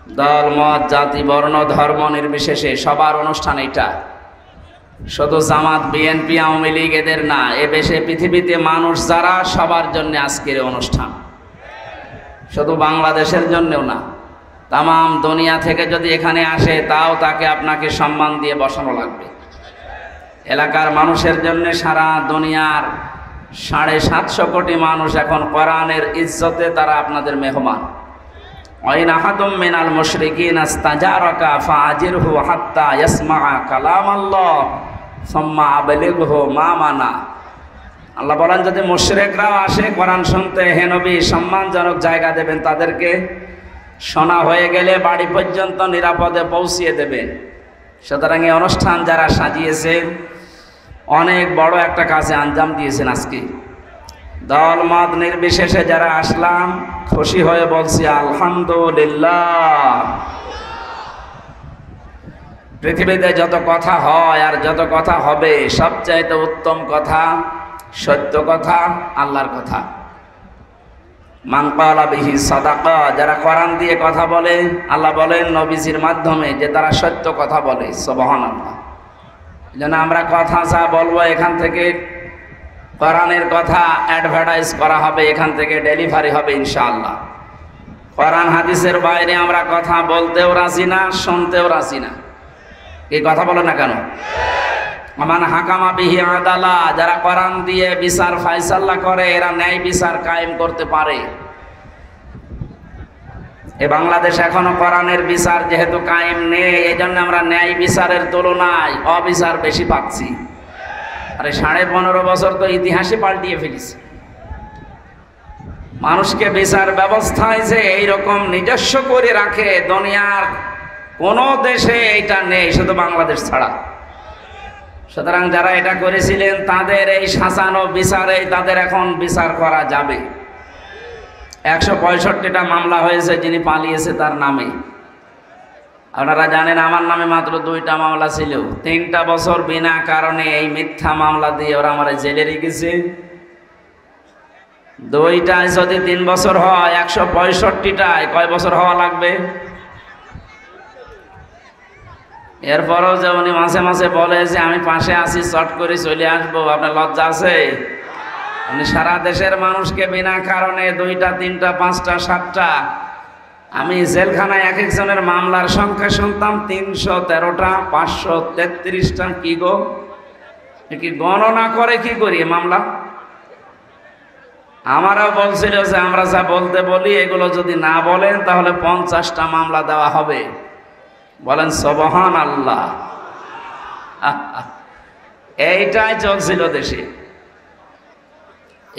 দল মত জাতি বর্ণ ধর্ম নির্বিশেষে সবার অনুষ্ঠান এটা। শুধু জামাত বিএনপি আওয়ামী লীগ এদের না, এ দেশে পৃথিবীতে মানুষ যারা সবার জন্য আজকের অনুষ্ঠান, শুধু বাংলাদেশের জন্যও না, তাম দুনিয়া থেকে যদি এখানে আসে তাও তাকে আপনাকে সম্মান দিয়ে বসানো লাগবে। এলাকার মানুষের জন্য সারা দুনিয়ার 750 কোটি মানুষ এখন কোরআনের ইজ্জতে তারা আপনাদের মেহমান। ওয়াইন আহাদুম মিনাল মুশরিকিন ইস্তাজারাকা ফাআজিরহু হাত্তা ইয়াসমাআ কালামাল্লাহ সুম্মা আবলিগহু মামানা। আল্লাহ বলেন, যদি মুশরিকরাও আসে কোরআন শুনতে, হে নবী সম্মানজনক জায়গা দেবেন তাদেরকে, শোনা হয়ে গেলে বাড়ি পর্যন্ত নিরাপদে পৌঁছিয়ে দেবেন। সুতরাং এই অনুষ্ঠান যারা সাজিয়েছে অনেক বড় একটা কাজে আঞ্জাম দিয়েছেন। আজকে দল মত নির্বিশেষে যারা আসলাম খুশি হয়ে বলছি আলহামদুলিল্লাহ। পৃথিবীতে যত কথা হয় আর যত কথা হবে, সবচাইতে উত্তম কথা, সত্য কথা, আল্লাহর কথা। মান ক্বালা বিহি সাদাকা, যারা কোরআন দিয়ে কথা বলে, আল্লাহ বলেন নবীজির মাধ্যমে যে তারা সত্য কথা বলে। সুবহানাল্লাহ। যেন আমরা কথা যা বলবো এখান থেকে কোরআনের কথা অ্যাডভার্টাইজ করা হবে, এখান থেকে ডেলিভারি হবে ইনশাআল্লাহ। কোরআন হাদিসের বাইরে আমরা কথা বলতেও রাজি না, শুনতেও রাজি না। এই কথা বলে না কেন? মান হাকামা বিহি আদালা, যারা কোরআন দিয়ে বিচার ফায়সালা করে, এরা ন্যায় বিচার কায়েম করতে পারে। এ বাংলাদেশ এখনো কোরআনের বিচার যেহেতু কায়েম নেই, এই জন্য আমরা ন্যায় বিচারের তুলনায় অবিচার বেশি পাচ্ছি। আরে 15.5 বছর তো ইতিহাসে পাল্টিয়ে ফেলেছে। মানুষকে বিচার ব্যবস্থায় যে এইরকম নিজস্ব করে রাখে, দুনিয়ার কোন দেশে এটা নেই, শুধু বাংলাদেশ ছাড়া। সুতরাং যারা এটা করেছিলেন তাদের এই শাসানো বিচারে তাদের এখন বিচার করা যাবে। 165টা মামলা হয়েছে যিনি পালিয়েছে তার নামে। আপনারা জানেন আমার নামে মাত্র 2টা মামলা ছিল। 3টা বছর বিনা কারণে এই মিথ্যা মামলা দিয়ে ওরা আমার জেলে রেখেছে। 2টায় যদি 3 বছর হয়, 165টায় কয় বছর হওয়া লাগবে? এরপরও যে উনি মাঝে মাঝে বলে যে আমি পাশে আছি, চট করে চলে আসবো, আপনার লজ্জা আছে? উনি সারা দেশের মানুষকে বিনা কারণে 2টা 3টা 5টা 7টা, আমি জেলখানায় এক একজনের মামলার সংখ্যা শুনতাম 313টা 533টা। কি গো, কি গণনা করে কি করি মামলা? আমারও বলছিল যে আমরা যা বলতে বলি এগুলো যদি না বলেন তাহলে 50টা মামলা দেওয়া হবে। বলেন সুবহানাল্লাহ। এইটাই চলছিল দেশে।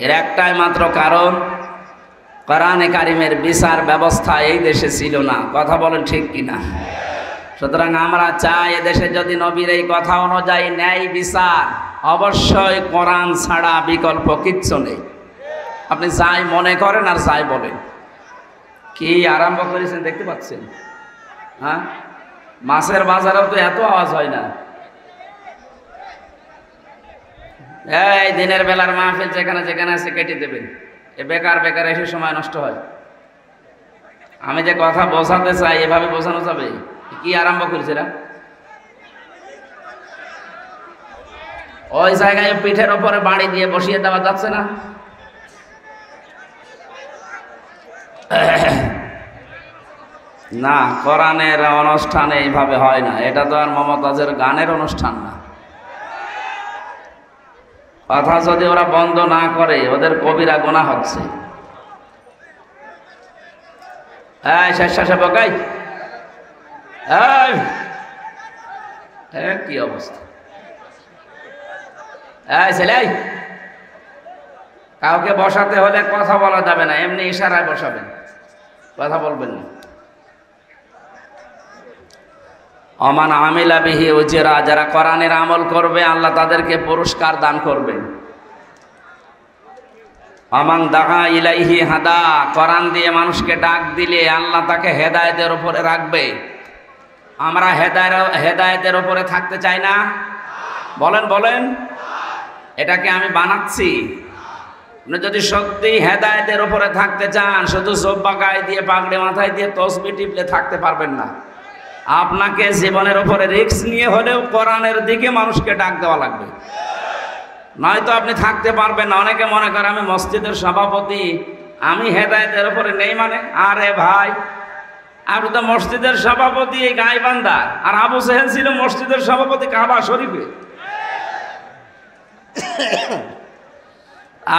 এর একটাই মাত্র কারণ, কোরআনে কারিমের বিচার ব্যবস্থা এই দেশে ছিল না। কথা বলেন ঠিক কিনা? সুতরাং আমরা চাই এদেশে যদি নবীর এই কথা অনুযায়ী ন্যায় বিচার, অবশ্যই কোরআন ছাড়া বিকল্প কিচ্ছু নেই। আপনি যাই মনে করেন আর যাই বলেন। কি আরম্ভ করেছেন দেখতে পাচ্ছেন? হ্যাঁ, মাছের বাজারেও তো এত আওয়াজ হয় না। এই দিনের বেলার মাহফিল যেখানে যেখানে আছে কেটে দেবেন। এ বেকার বেকার এসে সময় নষ্ট হয়। আমি যে কথা বোঝাতে চাই এভাবে বোঝানো যাবে? কি আরম্ভ করেছিল? ওই জায়গায় পিঠের ওপরে বাড়ি দিয়ে বসিয়ে দেওয়া যাচ্ছে না? না, কোরআনের অনুষ্ঠানে এইভাবে হয় না। এটা তো আর মমতাজের গানের অনুষ্ঠান না। কথা যদি ওরা বন্ধ না করে ওদের কবিরা গুনাহ হচ্ছে। এই স্বেচ্ছাসেবক, কি অবস্থা? এই ছেলে, কাউকে বসাতে হলে কথা বলা যাবে না, এমনি ইশারায় বসাবেন, কথা বলবেন না। অমান আমিলা বিহি উজরা, যারা কোরআনের আমল করবে আল্লাহ তাদেরকে পুরস্কার দান করবেন। অমান দাআ ইলাইহি হাদা, কোরআন দিয়ে মানুষকে ডাক দিলে আল্লাহ তাকে হেদায়েতের উপরে রাখবে। আমরা হেদায়েতের উপরে থাকতে চাই না? বলেন বলেন, এটাকে আমি বানাচ্ছি? আপনি যদি সত্যি হেদায়েতের উপরে থাকতে চান, শুধু জুব্বা গায়ে দিয়ে পাগড়ি মাথায় দিয়ে তসবিহ টিপলে থাকতে পারবেন না। আপনাকে জীবনের উপরে রিস্ক নিয়ে হলেও কোরআনের দিকে মানুষকে ডাক দেওয়া লাগবে, নয়তো আপনি থাকতে পারবেন না। অনেকে মনে করে আমি মসজিদের সভাপতি, আমি হেদায়েতের উপরে নেই। মানে আরে ভাই, আপনি তো মসজিদের সভাপতি এই গাইবান্ধা, আর আবু সেহেল ছিল মসজিদের সভাপতি কাবা শরীফে।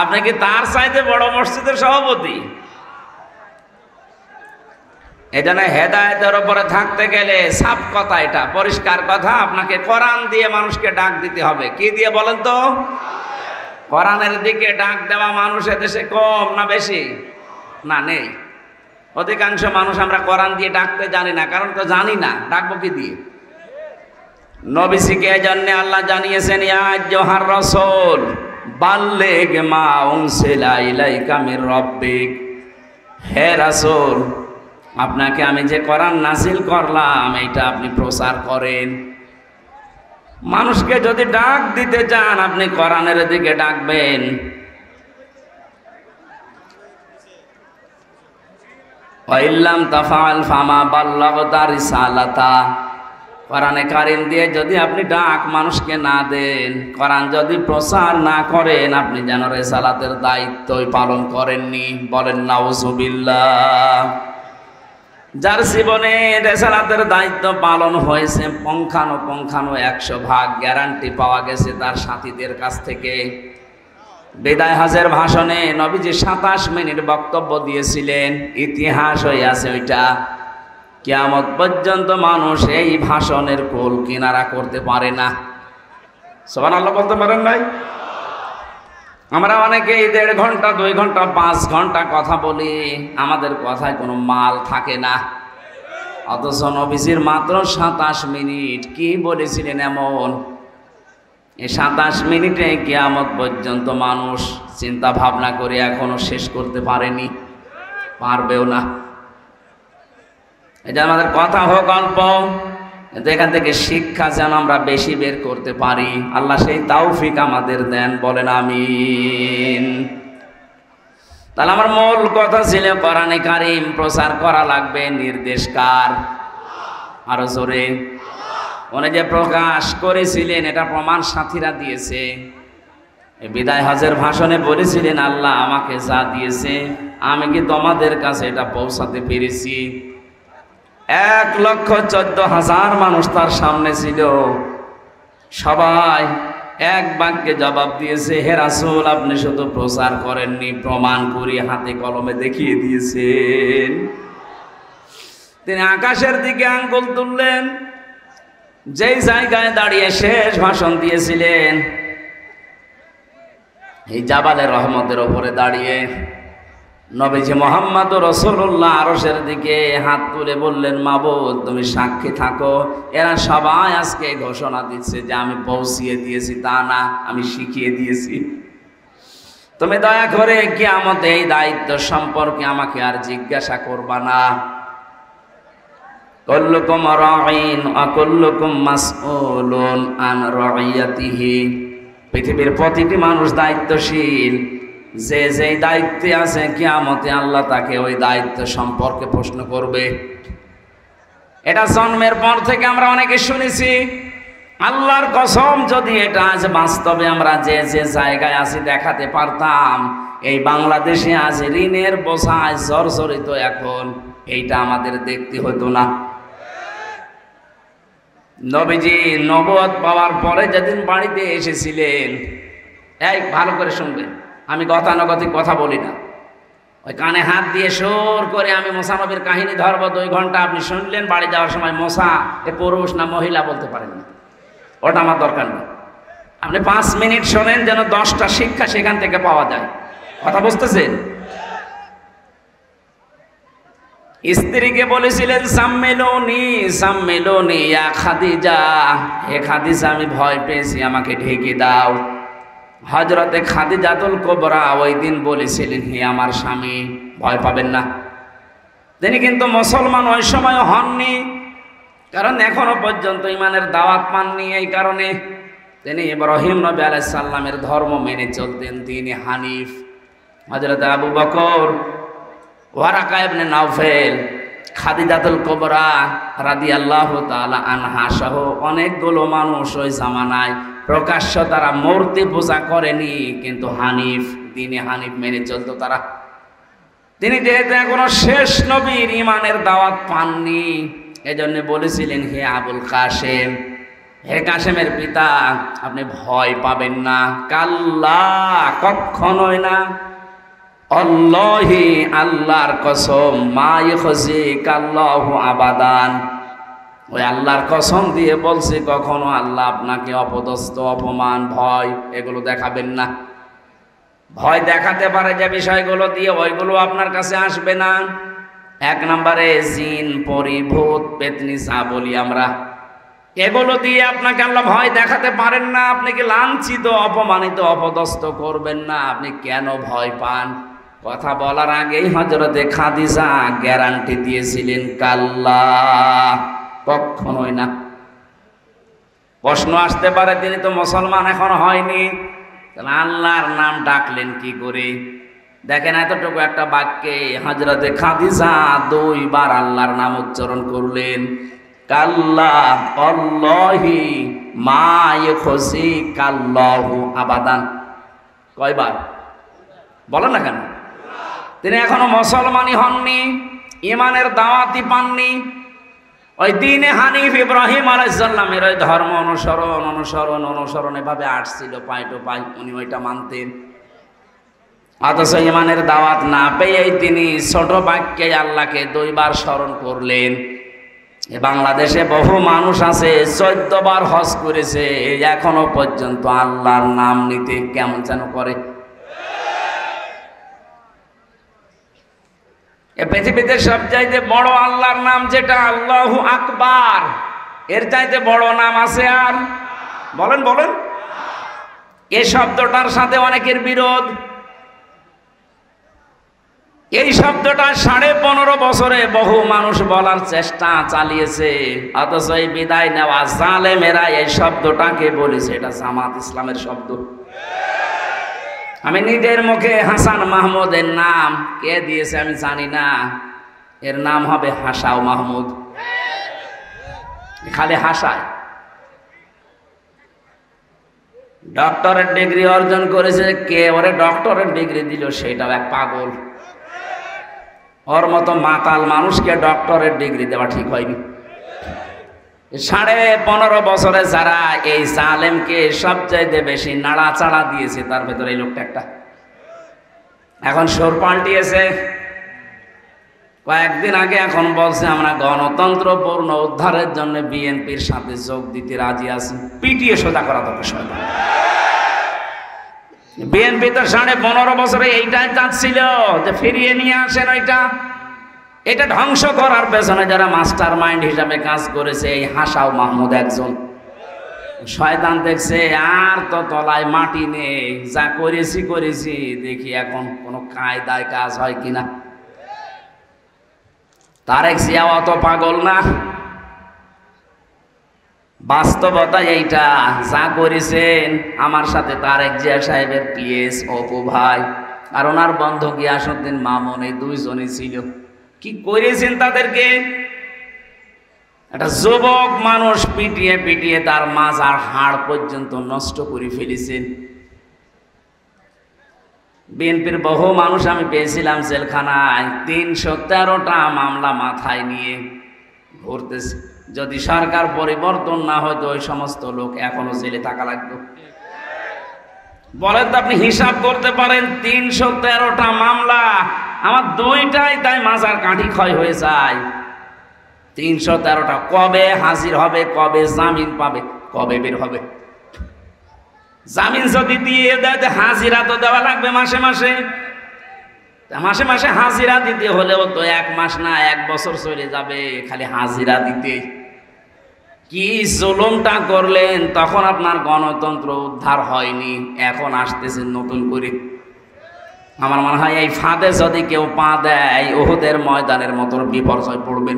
আপনি কি তার চাইতে বড় মসজিদের সভাপতি? এই জন্য হেদায়েতের উপরে থাকতে গেলে সাফ কথা, এটা পরিষ্কার কথা, আপনাকে কোরআন দিয়ে মানুষকে ডাক দিতে হবে। কি দিয়ে বলেন তো? কোরআনের দিকে ডাক দেওয়া মানুষ এদেশে কম না বেশি? না, নেই। অধিকাংশ মানুষ আমরা কোরআন দিয়ে ডাকতে জানি না, কারণ তো জানি না ডাকবো কি দিয়ে। নবীকে এই জন্য আল্লাহ জানিয়েছেন, ইয়া আইয়ুহার রাসূল বাল্লিগ মা উনসিলা ইলাইকা মির রাব্বিক। হে রাসূল, আপনাকে আমি যে কোরআন নাযিল করলাম এইটা আপনি প্রচার করেন। মানুষকে যদি ডাক দিতে চান, আপনি কোরআনের দিকে ডাকবেন। ওয়াইল্লাম তাফআল ফামা বাল্লাগতা রিসালাতা। কোরআনে কারীম দিয়ে যদি আপনি ডাক মানুষকে না দেন, কোরআন যদি প্রচার না করেন, আপনি যেন রিসালাতের দায়িত্বই পালন করেননি। বলেন নাউজুবিল্লাহ। যার জীবনে রিসালাতের দায়িত্ব পালন হয়েছে পুঙ্খানুপুঙ্খানু 100 ভাগ গ্যারান্টি পাওয়া গেছে তার সাথীদের কাছ থেকে। বিদায় হজের ভাষণে নবীজি 27 মিনিট বক্তব্য দিয়েছিলেন, ইতিহাস হয়ে আছে ওইটা। কিয়ামত পর্যন্ত মানুষ এই ভাষণের কোল কিনারা করতে পারে না। সুবহানাল্লাহ বলতে পারেন নাই? আমরা অনেকেই 1.5 ঘন্টা 2 ঘন্টা 5 ঘন্টা কথা বলি, আমাদের কথায় কোনো মাল থাকে না। অথচ নবীজির মাত্র 27 মিনিট কি বলেছিলেন এমন, এই 27 মিনিটে কিয়ামত পর্যন্ত মানুষ চিন্তা ভাবনা করে এখনো শেষ করতে পারেনি, পারবেও না। এটা আমাদের কথা হোক অল্প, কিন্তু এখান থেকে শিক্ষা যেন আমরা বেশি বের করতে পারি। আল্লাহ সেই তৌফিক আমাদের দেন, বলেন আমিন। তাহলে আমার মূল কথা ছিল কোরআনে কারীম প্রচার করা লাগবে। নির্দেশ কার? আরো জোরে। উনি যে প্রকাশ করেছিলেন এটা প্রমাণ সাথীরা দিয়েছে। বিদায় হজের ভাষণে বলেছিলেন, আল্লাহ আমাকে যা দিয়েছে আমি কি তোমাদের কাছে এটা পৌঁছাতে পেরেছি? 1,14,000 মানুষ তার সামনে ছিল, সবাই এক বাক্যে জবাব দিয়েছে, হে রাসূল আপনি শুধু প্রচার করেননি, প্রমাণ করে হাতে কলমে দেখিয়ে দিয়েছেন। তিনি আকাশের দিকে আঙ্গুল তুললেন, যেই জায়গায় দাঁড়িয়ে শেষ ভাষণ দিয়েছিলেন, এই জাবালে রহমতের উপরে দাঁড়িয়ে নবীজি মুহাম্মদ রাসূলুল্লাহ আরশের দিকে হাত তুলে বললেন, মাবুদ তুমি সাক্ষী থাকো, এরা সবাই আজকে ঘোষণা দিচ্ছে যে আমি পৌঁছিয়ে দিয়েছি, তা না আমি শিখিয়ে দিয়েছি। তুমি দয়া করে কিয়ামতে এই দায়িত্ব সম্পর্কে আমাকে আর জিজ্ঞাসা করবা না। কুল্লুকুম রাঈন ওয়া কুল্লুকুম মাসউলুন আন রাইয়াতিহি। পৃথিবীর প্রতিটি মানুষ দায়িত্বশীল, যে যেই দায়িত্বে আছে কিয়ামতে আল্লাহ তাকে ওই দায়িত্ব সম্পর্কে প্রশ্ন করবে। এটা জন্মের পর থেকে আমরা অনেকে শুনেছি। আল্লাহর কসম যদি এটা আজ বাস্তবে আমরা যে যে জায়গায় আছি দেখাতে পারতাম, এই বাংলাদেশে আজ ঋণের বোঝায় জর্জরিত এখন, এইটা আমাদের দেখতে হতো না। নবীজি নবুয়ত পাওয়ার পরে যেদিন বাড়িতে এসেছিলেন, এই ভালো করে শুনবেন, আমি গতানুগতিক কথা বলি না, ওই কানে হাত দিয়ে সুর করে আমি মুসা নবীর কাহিনী ধরবো 2 ঘন্টা, আপনি শুনলেন, বাড়ি যাওয়ার সময় মুসা এ পুরুষ না মহিলা বলতে পারেন না, ওটা আমার দরকার নেই। আপনি 5 মিনিট শোনেন, যেন 10টা শিক্ষা সেখান থেকে পাওয়া যায়। কথা বুঝতেছেন? স্ত্রীকে বলেছিলেন, সাম্মেলনি সাম্মেলনি ইয়া খাদিজা, হে খাদিজা আমি ভয় পেয়েছি, আমাকে ঢেকে দাও। হযরতে খাদিজাতুল কুবরা ওই দিন বলেছিলেন, হে আমার স্বামী ভয় পাবেন না। তিনি কিন্তু মুসলমান ওই সময় হননি, কারণ এখনো পর্যন্ত ইমানের দাওয়াত পাননি। এই কারণে তিনি ইব্রাহিম নবী আলাইহিস সালামের ধর্ম মেনে চলতেন, তিনি হানিফ। হযরত আবু বকর, ওয়ারাকা ইবনে নাওফেল, খাদিজাতুল কুবরা রাদিয়াল্লাহু তাআলা আনহা সহ অনেকগুলো মানুষ ওই জামানায় প্রকাশ্য তারা মূর্তি পূজা করেনি, কিন্তু হানিফ, দ্বীনে হানিফ মেনে চলতো তারা। তিনি যেহেতু এখনো শেষ নবীর ঈমানের দাওয়াত পাননি, এজন্য বলেছিলেন, হে আবুল কাসেম, হে কাসেমের পিতা, আপনি ভয় পাবেন না। কাল্লা, কখনোই না। আল্লাহি, আল্লাহর কসম, মা ইখজিকাল্লাহু আবাদান, ওই আল্লাহর কসম দিয়ে বলছি, কখনো আল্লাহ আপনাকে অপদস্থ, অপমান, ভয় এগুলো দেখাবেন না। ভয় দেখাতে পারে যে বিষয়গুলো দিয়ে, ওইগুলো আপনার কাছে আসবে না। এক নম্বরে জিন, পরি, ভূত, পেতনি যা বলি আমরা, এগুলো দিয়ে আপনাকে আল্লাহ ভয় দেখাতে পারেন না। আপনি কি লাঞ্ছিত, অপমানিত, অপদস্থ করবেন না? আপনি কেন ভয় পান? কথা বলার আগেই হযরতে খাদিজা গ্যারান্টি দিয়েছিলেন, কাল্লা, কখনোই না। প্রশ্ন আসতে পারে, তিনি তো মুসলমান এখন হয়নি, তাহলে আল্লাহর নাম ডাকলেন কি করে? দেখেন, এতটুকু একটা বাক্যে হযরতে খাদিজা 2 বার আল্লাহর নাম উচ্চারণ করলেন। কাল্লা, আল্লাহি, মা ইখজিকাল্লাহু আবাদান। কয়বার বলেন না কেন? তিনি এখনো মুসলমানই হননি, ঈমানের দাওয়াতই পাননি। ওই দ্বীনে হানিফ ইব্রাহিম আলাইহিস সালামের ওই ধর্ম অনুসরণ এভাবে আসছিল, পাই টু পাই উনি ওইটা মানতেন। অথচ ঈমানের দাওয়াত না পেয়েই তিনি ছোট বাক্যে আল্লাহকে 2 বার স্মরণ করলেন। বাংলাদেশে বহু মানুষ আছে 14 বার হজ করেছে, এখনো পর্যন্ত আল্লাহর নাম নিতে কেমন যেন করে। এ পৃথিবীতে সবচাইতে বড় আল্লাহর নাম যেটা, আল্লাহু আকবার, এর চাইতে বড় নাম আছে আর? বলেন বলেন। এই শব্দটার সাথে অনেকের বিরোধ। এই শব্দটা 15.5 বছরে বহু মানুষ বলার চেষ্টা চালিয়েছে, অথচ এই বিদায় নেওয়া জালেমেরা এই শব্দটাকে বলেছে এটা জামাত ইসলামের শব্দ। আমি নিজের মুখে হাসান মাহমুদের নাম কে দিয়েছে আমি জানি না, এর নাম হবে হাসাও মাহমুদ, খালি হাসায়। ডক্টরেট ডিগ্রি অর্জন করেছে, কে ওরে ডক্টরেট ডিগ্রি দিল? সেটাও এক পাগল। ওর মতো মাতাল মানুষকে ডক্টরেট ডিগ্রি দেওয়া ঠিক হয়নি। 15.5 বছরে যারা এই জালেমকে সবচাইতে বেশি নাড়াচাড়া দিয়েছে, তার ভেতরে এই লোকটা একটা। এখন সুর পাল্টিয়েছে। কয়েকদিন আগে এখন বলছে আমরা গণতন্ত্রপূর্ণ উদ্ধারের জন্য বিএনপির সাথে যোগ দিতে রাজি আছি। পিটিয়ে সোজা করা দরকার। বিএনপি তো 15.5 বছরে এইটাই চাচ্ছিল যে ফিরিয়ে নিয়ে আসেন ওইটা। এটা ধ্বংস করার পেছনে যারা মাস্টার মাইন্ড হিসাবে কাজ করেছে, এই হাসাও মাহমুদ একজন। শয়তান দেখছে আর তো তলায় মাটি নেই, যা করেছি দেখি এখন কোনো কায়দায় কাজ হয় কিনা। তারেক জিয়া অত পাগল না। বাস্তবতা এইটা, যা করেছেন আমার সাথে তারেক জিয়া সাহেবের পিএস অপু ভাই আর ওনার বন্ধু গিয়াসউদ্দিন মামুন, এই 2 জনই ছিল। কি করেছেন তাদেরকে? একটা যুবক মানুষ পিটিয়ে তার মাজার হাড় পর্যন্ত নষ্ট করে ফেলেছেন। বিএনপির বহু মানুষ আমি পেয়েছিলাম জেলখানায়, 313টা মামলা মাথায় নিয়ে ঘুরতেছে। যদি সরকার পরিবর্তন না হয়তো ওই সমস্ত লোক এখনো জেলে থাকা লাগতো। বলেন তো, আপনি হিসাব করতে পারেন 313টা মামলা, আমার 2টাই তাই মাজার কাঠি ক্ষয় হয়ে যায়। 313টা কবে হাজির হবে, কবে জামিন পাবে, কবে বের হবে? জামিন যদি দিয়ে দেয়, হাজিরা তো দেওয়া লাগবে মাসে মাসে হাজিরা দিতে হলেও তো 1 মাস না 1 বছর চলে যাবে খালি হাজিরা দিতে। কি জুলুমটা করলেন, তখন আপনার গণতন্ত্র উদ্ধার হয়নি, এখন আসতেছে নতুন করে। আমার মনে হয় এই ফাঁদে যদি কেউ পা দেয়, উহুদের ময়দানের মতো বিপর্যয় পড়বেন।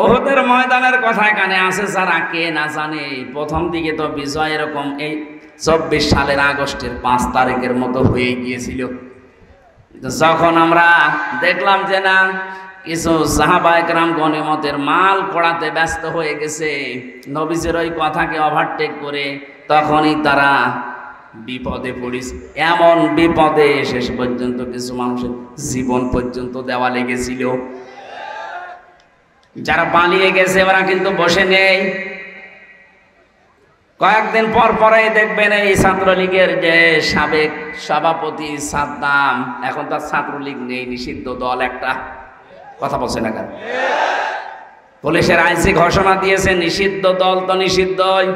উহুদের ময়দানের কথা এখানে আছে যারা কে না জানে। প্রথম দিকে তো বিজয় এরকম এই 24 সালের আগস্টের 5 তারিখের মতো হয়ে গিয়েছিল। যখন আমরা দেখলাম যে না কিছু সাহাবা একরাম গনিমতের মাল কড়াতে ব্যস্ত হয়ে গেছে, নবীজির ওই কথাকে ওভারটেক করে, তখনই তারা বিপদে পড়েছে। এমন বিপদে শেষ পর্যন্ত কিছু মানুষের জীবন পর্যন্ত দেওয়া লেগেছিল। যারা পালিয়ে গেছে ওরা কিন্তু বসে নেই। কয়েকদিন পর পরে দেখবেন এই ছাত্রলীগের যে সাবেক সভাপতি সাদ্দাম, এখন তার ছাত্রলীগ নেই, নিষিদ্ধ দল একটা। কথা বলছে না কেন? পুলিশের আইসি ঘোষণা দিয়েছে নিষিদ্ধ দল তো নিষিদ্ধই।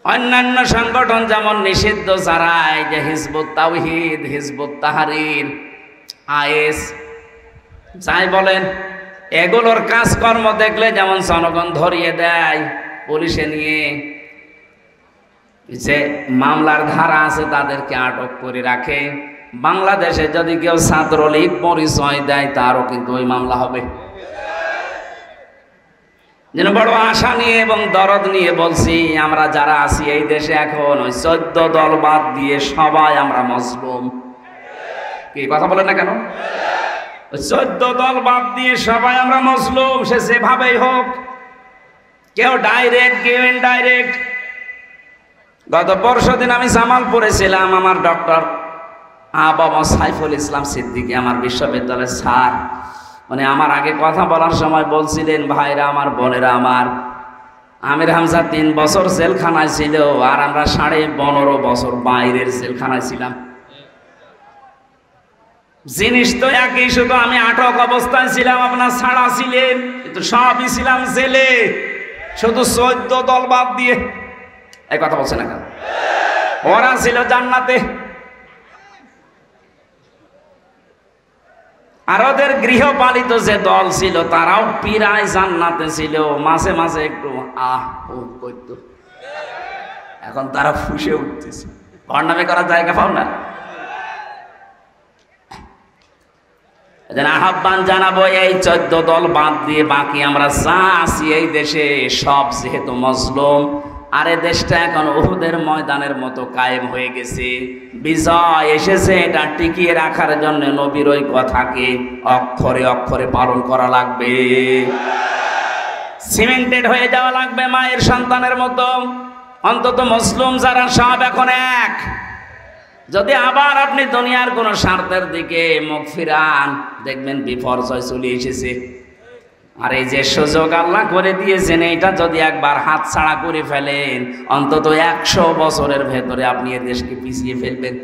অন্যান্য সংগঠন যেমন নিষিদ্ধ, যারা এই যে Hizb ut Tawhid, Hizb ut Tahrir, is যাই বলেন, এগুলোর কাজকর্ম দেখলে যেমন জনগণ ধরিয়ে দেয়, পুলিশে নিয়ে যে মামলার ধারা আছে তাদেরকে আটক করে রাখে। বাংলাদেশে যদি কেউ ছাত্রলীগ পরিচয় দেয় তারও কিন্তু ওই মামলা হবে। যেন বড় আশা নিয়ে এবং দরদ নিয়ে বলছি, আমরা যারা আছি এই দেশে এখন ওই 14 দল বাদ দিয়ে সবাই আমরা মুসলিম। কি কথা বলেন না কেন? 14 দল বাদ দিয়ে সবাই আমরা মুসলিম, সে যেভাবেই হোক, কেউ ডাইরেক্ট কেউ ইনডাইরেক্ট। গত পরশুদিন আমি জামালপুরে ছিলাম, আমার ডক্টর বাবা সাইফুল ইসলাম সিদ্দিকী আমার বিশ্ববিদ্যালয়ের স্যার, মানে আমার আগে কথা বলার সময় বলছিলেন, ভাইরা আমার, বোনেরা আমার, আমির হামজা 3 বছর জেলখানায় ছিল আর আমরা 15.5 বছর বাইরের জেলখানায় ছিলাম। জিনিস তো একই, শুধু আমি আটক অবস্থায় ছিলাম, আপনার ছাড়া ছিলেন, কিন্তু সবই ছিলাম জেলে, শুধু 14 দল বাদ দিয়ে। এই কথা বলছে না কেন? ওরা ছিল জান্নাতে, আর ওদের গৃহপালিত যে দল ছিল তারাও প্রায় জান্নাতে ছিল। মাঝে মাঝে একটু করতো, এখন তারা ফুসে উঠতেছে। ভণ্ডামি করার জায়গা পাও না। আহ্বান জানাবো, এই 14 দল বাদ দিয়ে বাকি আমরা যা আছি এই দেশে সব যেহেতু মুসলিম, আর এই দেশটা এখন উহুদের ময়দানের মতো কায়েম হয়ে গেছে, বিজয় এসেছে, এটা টিকিয়ে রাখার জন্য নবীর ওই কথাকে অক্ষরে অক্ষরে পালন করা লাগবে। সিমেন্টেড হয়ে যাওয়া লাগবে মায়ের সন্তানের মতো। অন্তত মুসলিম যারা সব এখন এক। যদি আবার আপনি দুনিয়ার কোন স্বার্থের দিকে মুখ ফিরান, দেখবেন বিপর্যয় চলে এসেছে। আর এই যে সুযোগ আল্লাহ করে দিয়েছেন, এটা যদি একবার হাত ছাড়া করে ফেলেন, অন্তত 100 বছরের ভেতরে আপনি এ দেশকে পিছিয়ে ফেলবেন।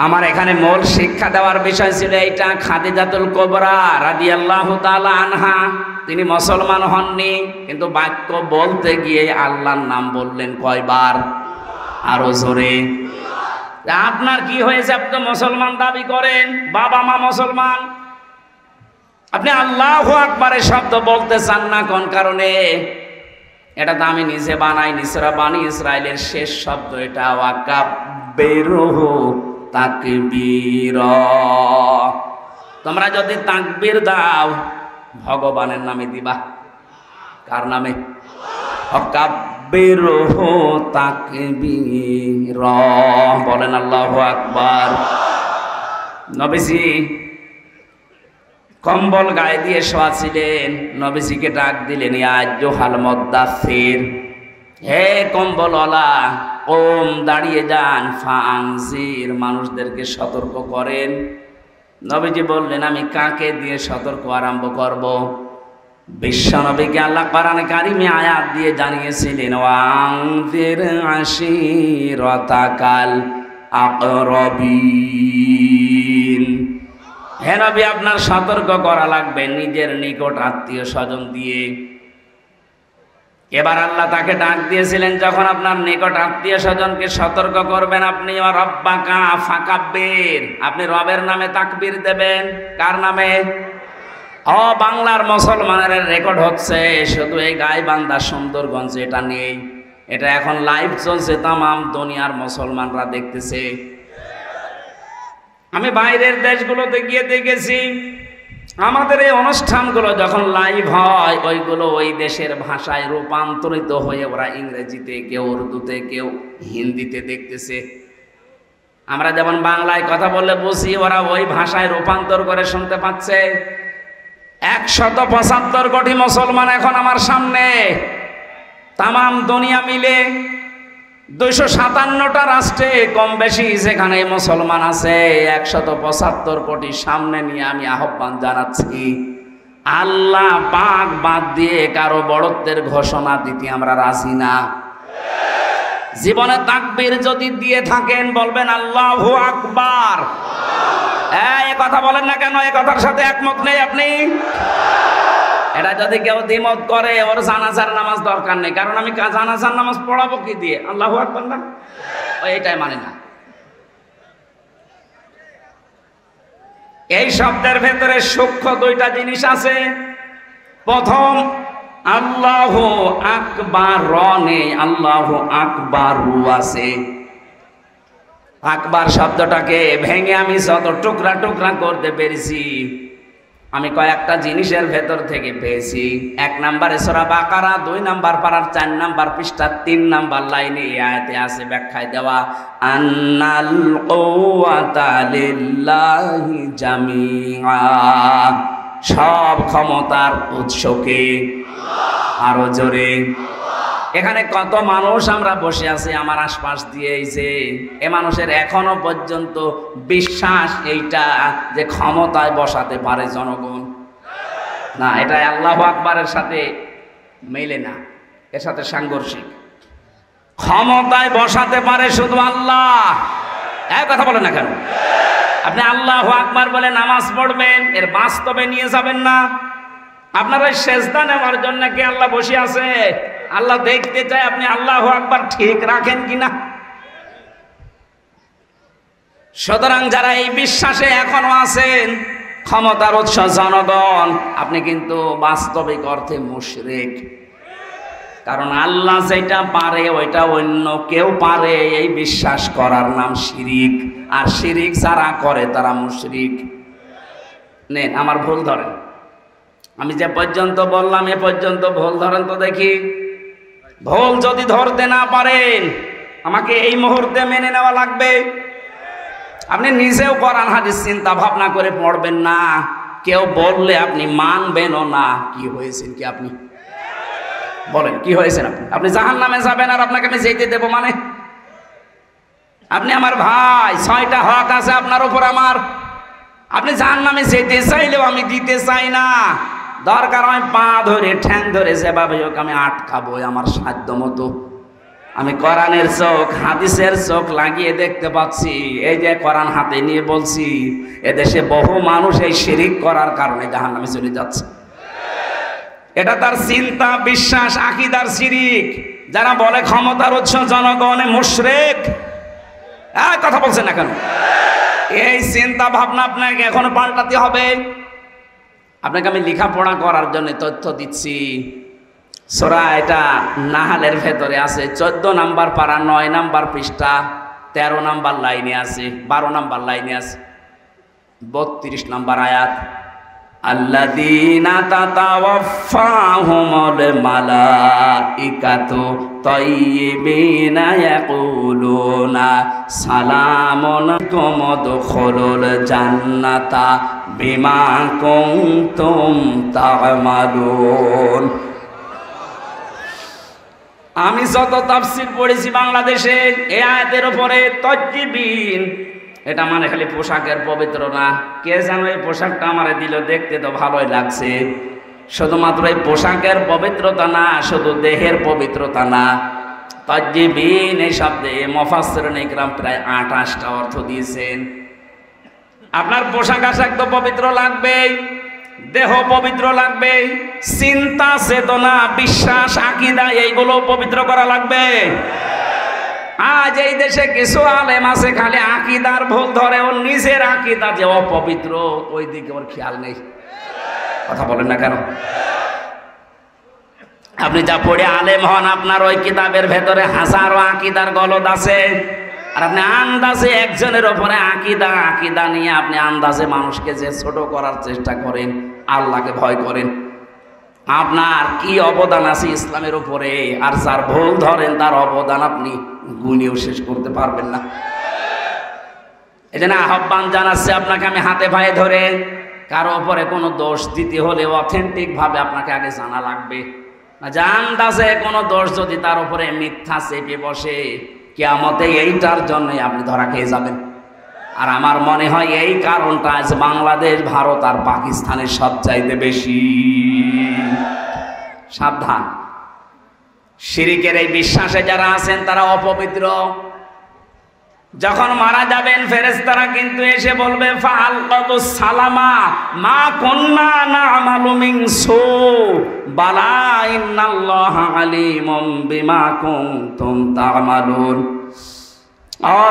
আমার এখানে মূল শিক্ষা দেওয়ার বিষয় ছিল এইটা। খাদিজাতুল কুবরা রাদিয়াল্লাহু তাআলা আনহা, তিনি মুসলমান হননি, কিন্তু বাক্য বলতে গিয়ে আল্লাহর নাম বললেন কয়বার? আরো জোরে। আপনার কি হয়েছে? আপনি মুসলমান দাবি করেন, বাবা মা মুসলমান, আপনি আল্লাহু আকবারের শব্দ বলতে চান না কোন কারণে? এটা তো আমি নিজে বানাই, নিসরা বানি ইসরাইলের শেষ শব্দ এটা, ওয়াকাব্বিরহু তাকবীরা। তোমরা যদি তাকবীর দাও ভগবানের নামে দিবা। কার নামে? ওয়াকাব্বিরহু তাকবীরা। বলেন আল্লাহু আকবার। নবীজি কম্বল গায়ে দিয়ে শোয়া ছিলেন, নবীজিকে ডাক দিলেন, ইয়া আইয়ুহাল মুদ্দাসসির, হে কম্বলওয়ালা, ওম দাঁড়িয়ে যান, ফাআনজির, মানুষদেরকে সতর্ক করেন। নবীজি বললেন, আমি কাকে দিয়ে সতর্ক আরম্ভ করব? বিশ্ব নবীকে আল্লাহ কোরআনে কারিমে আয়াত দিয়ে জানিয়েছিলেন, ওয়ানজির আশিরাতাকাল আকরাবিন। হে নবী, আপনার সতর্ক করা লাগবে নিজের নিকট আত্মীয় স্বজন দিয়ে। এবার আল্লাহ তাকে ডাক দিয়েছিলেন, যখন আপনার নিকট আত্মীয় স্বজনকে সতর্ক করবেন, আপনি রব্বাকা ফাকাব্বির, আপনি রবের নামে তাকবীর দেবেন। কার নামে? বাংলার মুসলমানের রেকর্ড হচ্ছে, শুধু এই গাইবান্ধা সুন্দরগঞ্জ এটা নেই, এটা এখন লাইভ চলছে, তামাম দুনিয়ার মুসলমানরা দেখতেছে। আমি বাইরের দেশগুলোতে গিয়ে দেখেছি, আমাদের এই অনুষ্ঠানগুলো যখন লাইভ হয়, ওইগুলো ওই দেশের ভাষায় রূপান্তরিত হয়ে ওরা ইংরেজিতে, কেউ উর্দুতে, কেউ হিন্দিতে দেখতেছে। আমরা যেমন বাংলায় কথা বললে বুঝি, ওরা ওই ভাষায় রূপান্তর করে শুনতে পাচ্ছে। 175 কোটি মুসলমান এখন আমার সামনে, তামাম দুনিয়া মিলে 257টা রাষ্ট্রে কম বেশি যেখানে মুসলমান আছে, 175 কোটি সামনে নিয়ে আমি আহ্বান জানাচ্ছি, আল্লাহ পাক বাদ দিয়ে কারো বড়ত্বের ঘোষণা দিতে আমরা রাজি না। জীবনে তাকবীর যদি দিয়ে থাকেন বলবেন আল্লাহু আকবার। এই কথা বলেন না কেন? এই কথার সাথে একমত নেই আপনি? এটা যদি কেউ দ্বিমত করে ওর জানাজার নামাজ দরকার নেই, কারণ আমি জানাজার নামাজ পড়াবো কি দিয়ে? আল্লাহু আকবার না, এইটাই মানে না। এই শব্দের ভেতরে সূক্ষ্ম দুইটা জিনিস আছে। প্রথম, আল্লাহু আকবার র নেই, আল্লাহু আকবার রু আছে। আকবার শব্দটাকে ভেঙে আমি যত টুকরা টুকরা করতে পেরেছি, আমি কয়েকটা জিনিসের ভেতর থেকে পেয়েছি। 1 নম্বরে সূরা বাকারা, 2 নম্বর পারার 4 নম্বর পৃষ্ঠা 3 নম্বর লাইনে এই আয়াতে আছে ব্যাখ্যায় দেওয়া, আন্নাল কুওয়াতা লিল্লাহি জামিআ, সব ক্ষমতার উৎসকে। আরো জোরে। এখানে কত মানুষ আমরা বসে আছি আমার আশপাশ দিয়ে, এ মানুষের এখনো পর্যন্ত বিশ্বাস এইটা যে ক্ষমতায় বসাতে পারে জনগণ না, এটা আল্লাহু আকবারের সাথে মেলে না, এর সাথে সাংঘর্ষিক। ক্ষমতায় বসাতে পারে শুধু আল্লাহ। এই কথা বলেন না কেন? আপনি আল্লাহু আকবার বলে নামাজ পড়বেন, এর বাস্তবে নিয়ে যাবেন না। আপনার ওই সেজদা নেওয়ার জন্য কি আল্লাহ বসে আছে? আল্লাহ দেখতে চায় আপনি আল্লাহু আকবার ঠিক রাখেন কিনা। সুতরাং যারা এই বিশ্বাসে এখনো আছেন ক্ষমতার উৎস জনগণ, আপনি কিন্তু বাস্তবিক অর্থে মুশরিক। কারণ আল্লাহ যেটা পারে ওইটা অন্য কেউ পারে, এই বিশ্বাস করার নাম শিরিক। আর শিরিক যারা করে তারা মুশরিক। নেন আমার ভুল ধরেন, আমি যে পর্যন্ত বললাম এ পর্যন্ত ভুল ধরেন তো দেখি। ভুল যদি ধরতে না পারেন আমাকে এই মুহূর্তে মেনে নেওয়া লাগবে। আপনি নিজেও কোরআন হাদিস চিন্তা ভাবনা করে পড়বেন না, কেউ বললে আপনি মানবেনও না। কি হয়েছেন কি আপনি? বলেন কি হয়েছেন আপনি? আপনি জাহান্নামে যাবেন আর আপনাকে আমি যেতে দেব মানে? আপনি আমার ভাই, 6টা হক আছে আপনার উপর আমার। আপনি জাহান্নামে যেতে চাইলেও আমি দিতে চাই না। দরকার হয় পা ধরে ঠ্যাং ধরে যেভাবে হোক আমি আটকাবো আমার সাধ্য মতো। আমি কোরআনের চোখ হাদিসের চোখ লাগিয়ে দেখতে পাচ্ছি, এই যে কোরআন হাতে নিয়ে বলছি, এদেশে বহু মানুষ এই শিরিক করার কারণে জাহান্নামে চলে যাচ্ছে। এটা তার চিন্তা বিশ্বাস আকীদার শিরিক। যারা বলে ক্ষমতার উৎস জনগণে মুশরিক, কথা বলছেন না কেন? এই চিন্তা ভাবনা আপনাকে এখনো পাল্টাতে হবে। আপনাকে আমি লেখাপড়া করার জন্য তথ্য দিচ্ছি। সূরা এটা নাহালের ভেতরে আছে, 14 নম্বর পারা 9 নম্বর পৃষ্ঠা 13 নম্বর লাইনে আছে, 12 নম্বর লাইনে আছে, 32 নম্বর আয়াত। আল্লাযীনা তাতাওয়াফফাহুমুল মালাইকাতু তাইয়্যিবিনা ইয়াকুলুনা সালামুন আলাইকুম উদখুলুল জান্নাতা বিমা কুনতুম তা'মালুন। আমি যত তাফসীর পড়েছি বাংলাদেশে এই আয়াতের উপরে, তাইয়্যিবিন এটা মানে খালি পোশাকের পবিত্র না। কে জানো এই পোশাকটা আমারে দিল, দেখতে তো ভালোই লাগছে। শুধুমাত্র এই পোশাকের পবিত্রতা না, শুধু দেহের পবিত্রতা না। তাইয়্যিবিন এই শব্দে মুফাসসিরিন ইকরাম প্রায় 28টা অর্থ দিয়েছেন। আপনার পোশাক আশাক তো পবিত্র লাগবেই, দেহ পবিত্র লাগবে, চিন্তা চেতনা বিশ্বাস আকীদা এইগুলো পবিত্র করা লাগবে। আজ এই দেশে কিছু আলেম আছে খালি আকীদার ভুল ধরে, ওর নিজের আকীদা যে অপবিত্র ওই দিকে ওর খেয়াল নেই। কথা বলেন না কেন? আপনি যা পড়ে আলেম হন, আপনার ওই কিতাবের ভেতরে হাজারো আকীদার গলদ আছে, আর আপনি আন্দাজে একজনের ওপরে আকীদা নিয়ে আপনি আন্দাজে মানুষকে যে ছোট করার চেষ্টা করেন, আল্লাহকে ভয় করেন। আপনার কি অবদান আছে ইসলামের উপরে? আর যার ভুল ধরেন তার অবদান আপনি গুণেও শেষ করতে পারবেন না। এজন্য আহ্বান জানাচ্ছে আপনাকে আমি হাতে পায়ে ধরে, কারো উপরে কোনো দোষ দিতে হলে অথেন্টিক ভাবে আপনাকে আগে জানা লাগবে। আন্দাজে কোনো দোষ যদি তার উপরে মিথ্যা চেপে বসে, কিয়ামতে এইটার জন্যই আপনি ধরা খেয়ে যাবেন। আর আমার মনে হয় এই কারণটা আজ বাংলাদেশ, ভারত আর পাকিস্তানের সবচাইতে বেশি। সাবধান, শিরিকের এই বিশ্বাসে যারা আছেন তারা অপবিত্র। যখন মারা যাবেন ফেরেশতারা কিন্তু এসে বলবে ফাআলকাতুস সালামা মা কুন্না না'মালু মিন সু বালা ইন্নাল্লাহা আলিমুম বিমা কুনতুম তা'মালুন।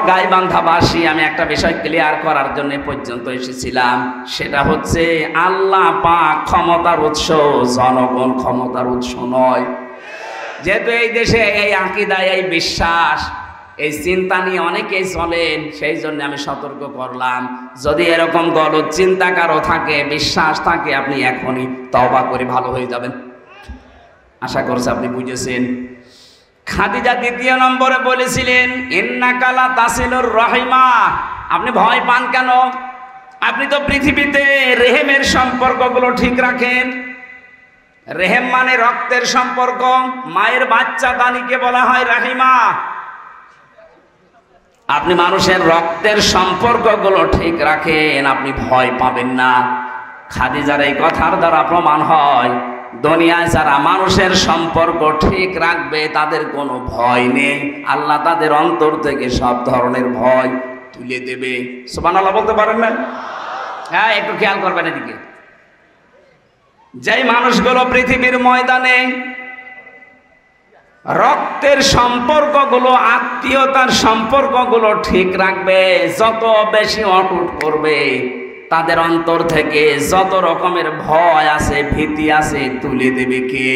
গাইবান্ধাবাসী, আমি একটা বিষয় ক্লিয়ার করার জন্য পর্যন্ত এসেছিলাম, সেটা হচ্ছে আল্লাহ পাক ক্ষমতার উৎস, জনগণ ক্ষমতার উৎস নয়। যেহেতু এই দেশে এই আকীদা, এই বিশ্বাস, এই চিন্তা নিয়ে অনেকেই চলেন, সেই জন্য আমি সতর্ক করলাম, যদি এরকম গলদ চিন্তা কারো থাকে, বিশ্বাস থাকে, আপনি এখনই তওবা করে ভালো হয়ে যাবেন। আশা করছি আপনি বুঝেছেন। খাদিজা দ্বিতীয় নম্বরে বলেছিলেন ইন্নাকা লা তাসিলুর রাহিমা। আপনি ভয় পান কেন? আপনি তো পৃথিবীতে রেহেমের সম্পর্কগুলো ঠিক রাখেন। রেহেম মানে রক্তের সম্পর্ক, মায়ের বাচ্চা দানিকে বলা হয় রাহিমা। আপনি মানুষের রক্তের সম্পর্কগুলো ঠিক রাখেন, আপনি ভয় পাবেন না। খাদিজার এই কথার দ্বারা প্রমাণ হয় দুনিয়ায় যারা মানুষের সম্পর্ক ঠিক রাখবে তাদের কোনো ভয় নেই, আল্লাহ তাদের অন্তর থেকে সব ধরনের ভয় তুলে দেবে। সুবহানাল্লাহ বলতে পারেন না? হ্যাঁ, একটু খেয়াল করবেন এদিকে। যেই মানুষগুলো পৃথিবীর ময়দানে রক্তের সম্পর্কগুলো, আত্মীয়তার সম্পর্কগুলো ঠিক রাখবে, যত বেশি অটুট করবে, তাদের অন্তর থেকে যত রকমের ভয় আছে, ভীতি আছে, তুলে দেবে কে?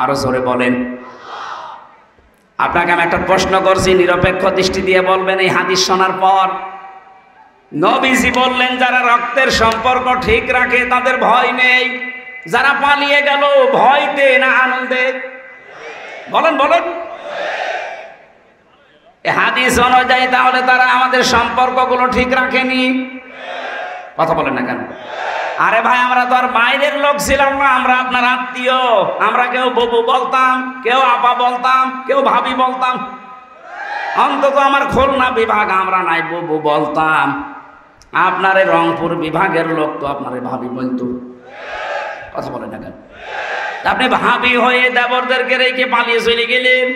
আরো জোরে বলেন। আপনাকে আমি একটা প্রশ্ন করছি, নিরপেক্ষ দৃষ্টি দিয়ে বলবেন এই হাদিস শোনার পর। নবীজি বললেন যারা রক্তের সম্পর্ক ঠিক রাখে তাদের ভয় নেই। যারা পালিয়ে গেল ভয়তে না আনন্দে? বলেন বলেন। এই হাদিস অনুযায়ী তাহলে তারা আমাদের সম্পর্কগুলো ঠিক রাখেনি। কথা বলেন না কেন? আরে ভাই, আমরা তো আর বাইরের লোক ছিলাম না, আমরা আপনার আত্মীয়। আমরা কেউ বুবু বলতাম, কেউ আপা বলতাম, কেউ ভাবি বলতাম। অন্তত আমার খুলনা বিভাগ আমরা নাই বুবু বলতাম। আপনার এই রংপুর বিভাগের লোক তো আপনার ভাবি বলতো। কথা বলেন না কেন? আপনি ভাবি হয়ে দেবরদেরকে রেখে পালিয়ে চলে গেলেন,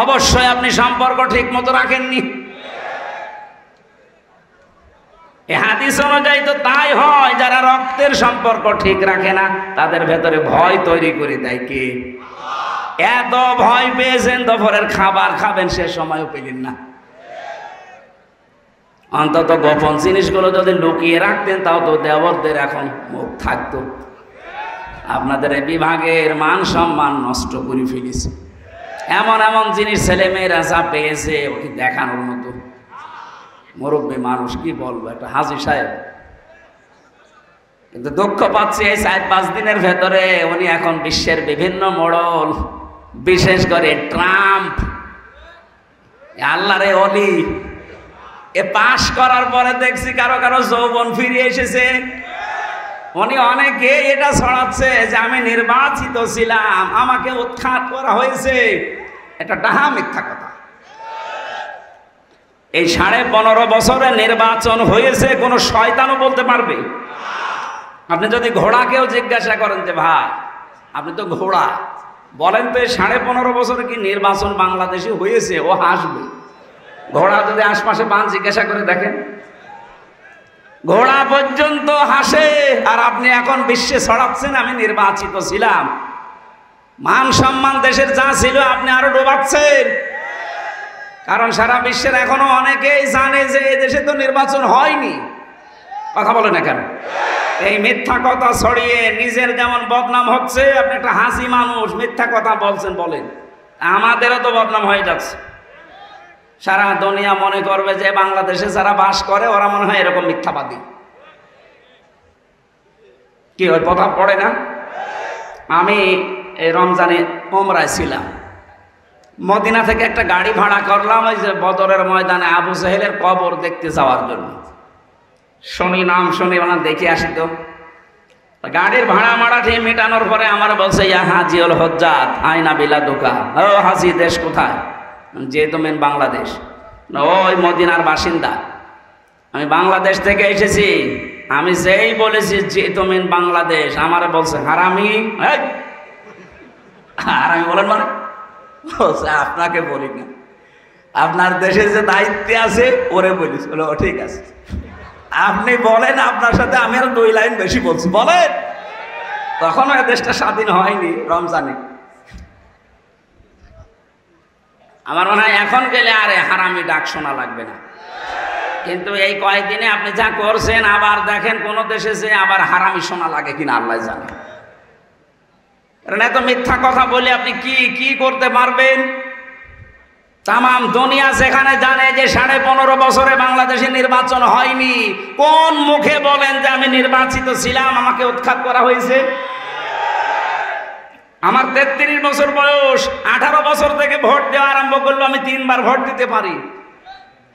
অবশ্যই আপনি সম্পর্ক ঠিক মতো রাখেননি। এই হাদিস অনুযায়ী তো তাই হয়, যারা রক্তের সম্পর্ক ঠিক রাখে না তাদের ভেতরে ভয় তৈরি করে দেয় কে? এত ভয় পেয়েছেন দুপুরের খাবার খাবেন সে সময়ও পেলেন না। অন্তত গোপন জিনিসগুলো যদি লুকিয়ে রাখতেন তাও তো দেবরদের এখন মুখ থাকতো। আপনাদের এই বিভাগের মান সম্মান নষ্ট করে ফেলেছে। এমন এমন জিনিস ছেলে মেয়েরা যা পেয়েছে ওকে দেখানোর মতো। মুরব্বী মানুষ কি বলবো, একটা হাজী সাহেব। কিন্তু দুঃখ পাচ্ছি এই 4-5 দিনের ভেতরে উনি এখন বিশ্বের বিভিন্ন মডল, বিশেষ করে ট্রাম্প, আল্লাহরে অলি, এ পাশ করার পরে দেখছি কারো কারো যৌবন ফিরে এসেছে। উনি অনেকে এটা ছড়াচ্ছে যে আমি নির্বাচিত ছিলাম, আমাকে উৎখাত করা হয়েছে। এটা ডাহা মিথ্যা কথা। এই 15.5 বছরে নির্বাচন হয়েছে কোন শয়তানও বলতে পারবে? আপনি যদি ঘোড়াকেও জিজ্ঞাসা করেন যে ভাই আপনি তো ঘোড়া, বলেন তো এই 15.5 বছরে কি নির্বাচন বাংলাদেশে হয়েছে? ও হাসবে। ঘোড়া যদি আশপাশে বান জিজ্ঞাসা করে দেখেন, ঘোড়া পর্যন্ত হাসে। আর আপনি এখন বিশ্বে ছড়াচ্ছেন আমি নির্বাচিত ছিলাম। মান সম্মান দেশের যা ছিল আপনি আরো ডোবাচ্ছেন। কারণ সারা বিশ্বের এখনো অনেকেই জানে যে এই দেশে তো নির্বাচন হয়নি। কথা বলে না কেন? এই মিথ্যা কথা ছড়িয়ে নিজের যেমন বদনাম হচ্ছে, আপনি একটা হাসি মানুষ মিথ্যা কথা বলছেন, বলেন আমাদেরও তো বদনাম হয়ে যাচ্ছে। সারা দুনিয়া মনে করবে যে বাংলাদেশে যারা বাস করে ওরা মনে হয় এরকম মিথ্যাবাদী। কি ওই কথা পড়ে না? আমি এই রমজানে উমরায় ছিলাম, মদিনা থেকে একটা গাড়ি ভাড়া করলাম ওই যে বদরের ময়দানে আবু জাহেলের কবর দেখতে যাওয়ার জন্য। শুনি নাম শুনি ওনার দেখে আসি তো। গাড়ির ভাড়া মাড়া ঠিক মেটানোর পরে আমার বলছে ইয়া হাজিউল হজ্জাত আয়না বিলা দোকা। ও হাজি, দেশ কোথায়? যেহেতু মেন বাংলাদেশ। ওই মদিনার বাসিন্দা, আমি বাংলাদেশ থেকে এসেছি। আমি যেই বলেছি যেহেতু মেন বাংলাদেশ, আমার বলছে হারামি। হারামি বলেন মানে? আপনাকে বলি না, আপনার দেশে যে দায়িত্বে আছে ওরে বলিস। বলো ঠিক আছে, আপনি বলেন, আপনার সাথে আমি আর 2 লাইন বেশি বলছি, বলেন। তখনও এ দেশটা স্বাধীন হয়নি রমজানে। আমার মনে হয় এখন গেলে আরে হারামি ডাক শোনা লাগবে না। কিন্তু এই কয়েকদিনে আপনি যা করছেন, আবার দেখেন কোন দেশে যে আবার হারামি শোনা লাগে কিনা আল্লাহ জানে। কারণ এত মিথ্যা কথা বলে আপনি কি করতে পারবেন? তামাম দুনিয়া যেখানে জানে যে 15.5 বছরে বাংলাদেশে নির্বাচন হয়নি, কোন মুখে বলেন যে আমি নির্বাচিত ছিলাম, আমাকে উৎখাত করা হয়েছে? আমার 33 বছর বয়স, 18 বছর থেকে ভোট দেওয়া আরম্ভ করলো, আমি 3 বার ভোট দিতে পারি।